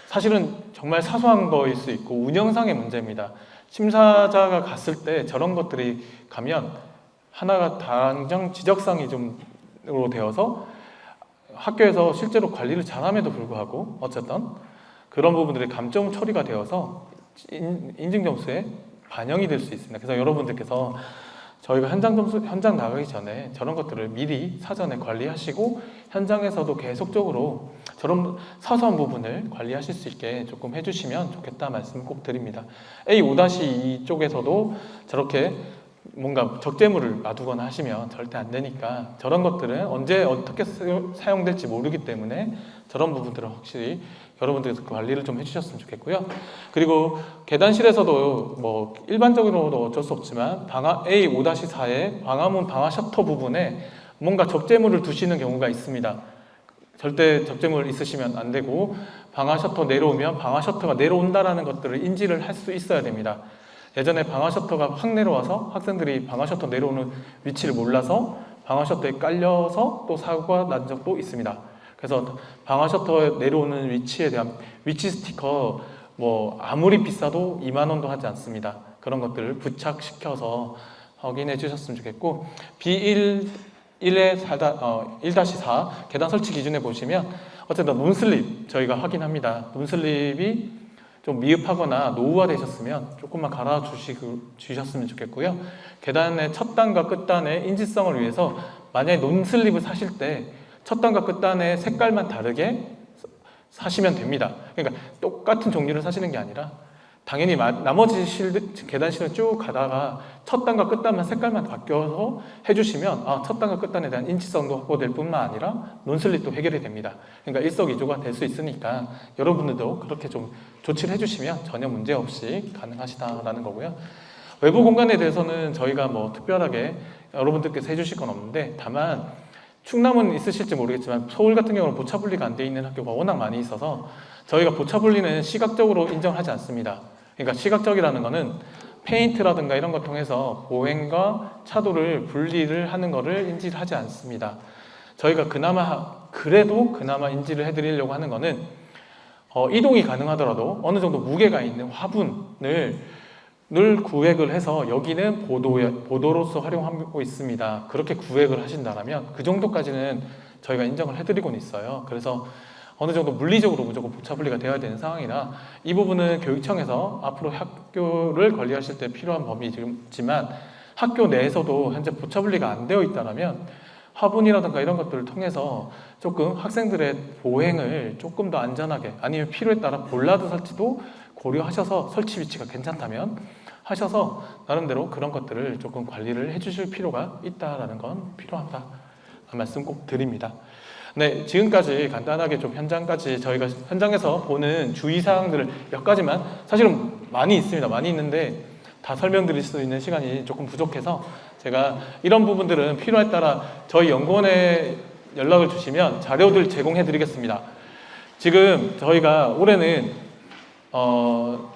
S1: 사실은 정말 사소한 거일 수 있고 운영상의 문제입니다. 심사자가 갔을 때 저런 것들이 가면 하나가 당장 지적사항이 좀으로 되어서 학교에서 실제로 관리를 잘함에도 불구하고 어쨌든 그런 부분들이 감점 처리가 되어서 인증 점수에 반영이 될 수 있습니다. 그래서 여러분들께서 저희가 현장 나가기 전에 저런 것들을 미리 사전에 관리하시고 현장에서도 계속적으로 저런 사소한 부분을 관리하실 수 있게 조금 해주시면 좋겠다 말씀 꼭 드립니다. A5-2 쪽에서도 저렇게 뭔가 적재물을 놔두거나 하시면 절대 안 되니까 저런 것들은 언제 어떻게 사용될지 모르기 때문에 저런 부분들은 확실히 여러분들께서 관리를 좀 해주셨으면 좋겠고요. 그리고 계단실에서도 뭐 일반적으로도 어쩔 수 없지만 A5-4의 방화문 방화 셔터 부분에 뭔가 적재물을 두시는 경우가 있습니다. 절대 적재물 있으시면 안 되고 방화 셔터 내려오면 방화 셔터가 내려온다라는 것들을 인지를 할 수 있어야 됩니다. 예전에 방화 셔터가 확 내려와서 학생들이 방화 셔터 내려오는 위치를 몰라서 방화 셔터에 깔려서 또 사고가 난 적도 있습니다. 그래서 방화 셔터에 내려오는 위치에 대한 위치 스티커 뭐 아무리 비싸도 2만 원도 하지 않습니다. 그런 것들을 부착시켜서 확인해 주셨으면 좋겠고 B1 1-4 계단 설치 기준에 보시면 어쨌든 논슬립 저희가 확인합니다. 논슬립이 좀 미흡하거나 노후화 되셨으면 조금만 갈아 주셨으면 좋겠고요. 계단의 첫 단과 끝 단의 인지성을 위해서 만약에 논슬립을 사실 때 첫 단과 끝 단의 색깔만 다르게 사시면 됩니다. 그러니까 똑같은 종류를 사시는 게 아니라 당연히 나머지 계단 실을 쭉 가다가 첫 단과 끝 단만 색깔만 바뀌어서 해주시면 첫 단과 끝 단에 대한 인지성도 확보될 뿐만 아니라 논슬립도 해결이 됩니다. 그러니까 일석이조가 될 수 있으니까 여러분들도 그렇게 좀 조치를 해주시면 전혀 문제 없이 가능하시다라는 거고요. 외부 공간에 대해서는 저희가 뭐 특별하게 여러분들께서 해주실 건 없는데 다만 충남은 있으실지 모르겠지만 서울 같은 경우는 보차 분리가 안 돼 있는 학교가 워낙 많이 있어서 저희가 보차 분리는 시각적으로 인정하지 않습니다. 그러니까 시각적이라는 거는 페인트라든가 이런 걸 통해서 보행과 차도를 분리를 하는 것을 인지를 하지 않습니다. 저희가 그나마 인지를 해드리려고 하는 거는 이동이 가능하더라도 어느 정도 무게가 있는 화분을 구획을 해서 여기는 보도로서 활용하고 있습니다. 그렇게 구획을 하신다면 그 정도까지는 저희가 인정을 해드리고는 있어요. 그래서 어느 정도 물리적으로 무조건 보차 분리가 되어야 되는 상황이라 이 부분은 교육청에서 앞으로 학교를 관리하실 때 필요한 범위지만 학교 내에서도 현재 보차 분리가 안 되어 있다면 화분이라든가 이런 것들을 통해서 조금 학생들의 보행을 조금 더 안전하게 아니면 필요에 따라 볼라드 설치도 고려하셔서 설치 위치가 괜찮다면 하셔서 나름대로 그런 것들을 조금 관리를 해주실 필요가 있다라는 건 필요하다 말씀 꼭 드립니다. 네, 지금까지 간단하게 좀 현장까지 저희가 현장에서 보는 주의사항들을 몇 가지만 사실은 많이 있습니다. 많이 있는데 다 설명드릴 수 있는 시간이 조금 부족해서 제가 이런 부분들은 필요에 따라 저희 연구원에 연락을 주시면 자료들 제공해 드리겠습니다. 지금 저희가 올해는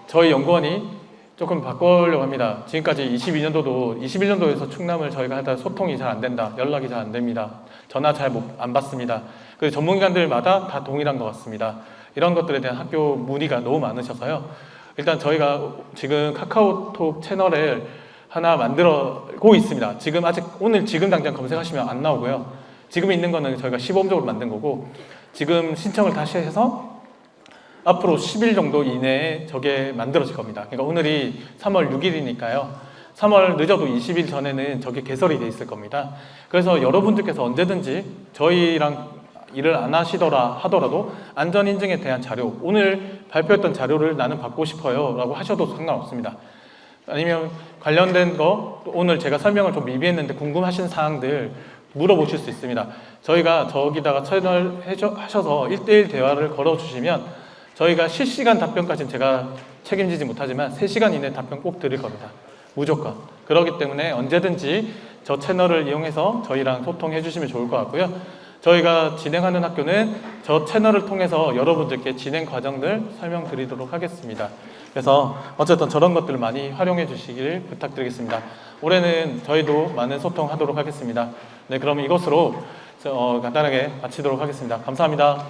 S1: 저희 연구원이 조금 바꾸려고 합니다. 지금까지 21년도에서 충남을 저희가 하다 소통이 잘 안 된다, 연락이 잘 안 됩니다, 전화 잘 안 받습니다. 그 전문기관들마다 다 동일한 것 같습니다. 이런 것들에 대한 학교 문의가 너무 많으셔서요. 일단 저희가 지금 카카오톡 채널을 하나 만들고 있습니다. 지금 당장 검색하시면 안 나오고요. 지금 있는 거는 저희가 시범적으로 만든 거고 지금 신청을 다시 해서 앞으로 10일 정도 이내에 저게 만들어질 겁니다. 그러니까 오늘이 3월 6일이니까요. 3월 늦어도 20일 전에는 저게 개설이 돼 있을 겁니다. 그래서 여러분들께서 언제든지 저희랑 일을 안 하더라도 안전인증에 대한 자료, 오늘 발표했던 자료를 나는 받고 싶어요 라고 하셔도 상관없습니다. 아니면 관련된 거 오늘 제가 설명을 좀 미비했는데 궁금하신 사항들 물어보실 수 있습니다. 저희가 저기다가 채널 하셔서 1대1 대화를 걸어주시면 저희가 실시간 답변까지는 제가 책임지지 못하지만 3시간 이내 답변 꼭 드릴 겁니다. 무조건. 그렇기 때문에 언제든지 저 채널을 이용해서 저희랑 소통해 주시면 좋을 것 같고요. 저희가 진행하는 학교는 저 채널을 통해서 여러분들께 진행 과정들 설명드리도록 하겠습니다. 그래서 어쨌든 저런 것들을 많이 활용해 주시길 부탁드리겠습니다. 올해는 저희도 많은 소통하도록 하겠습니다. 네, 그럼 이것으로 간단하게 마치도록 하겠습니다. 감사합니다.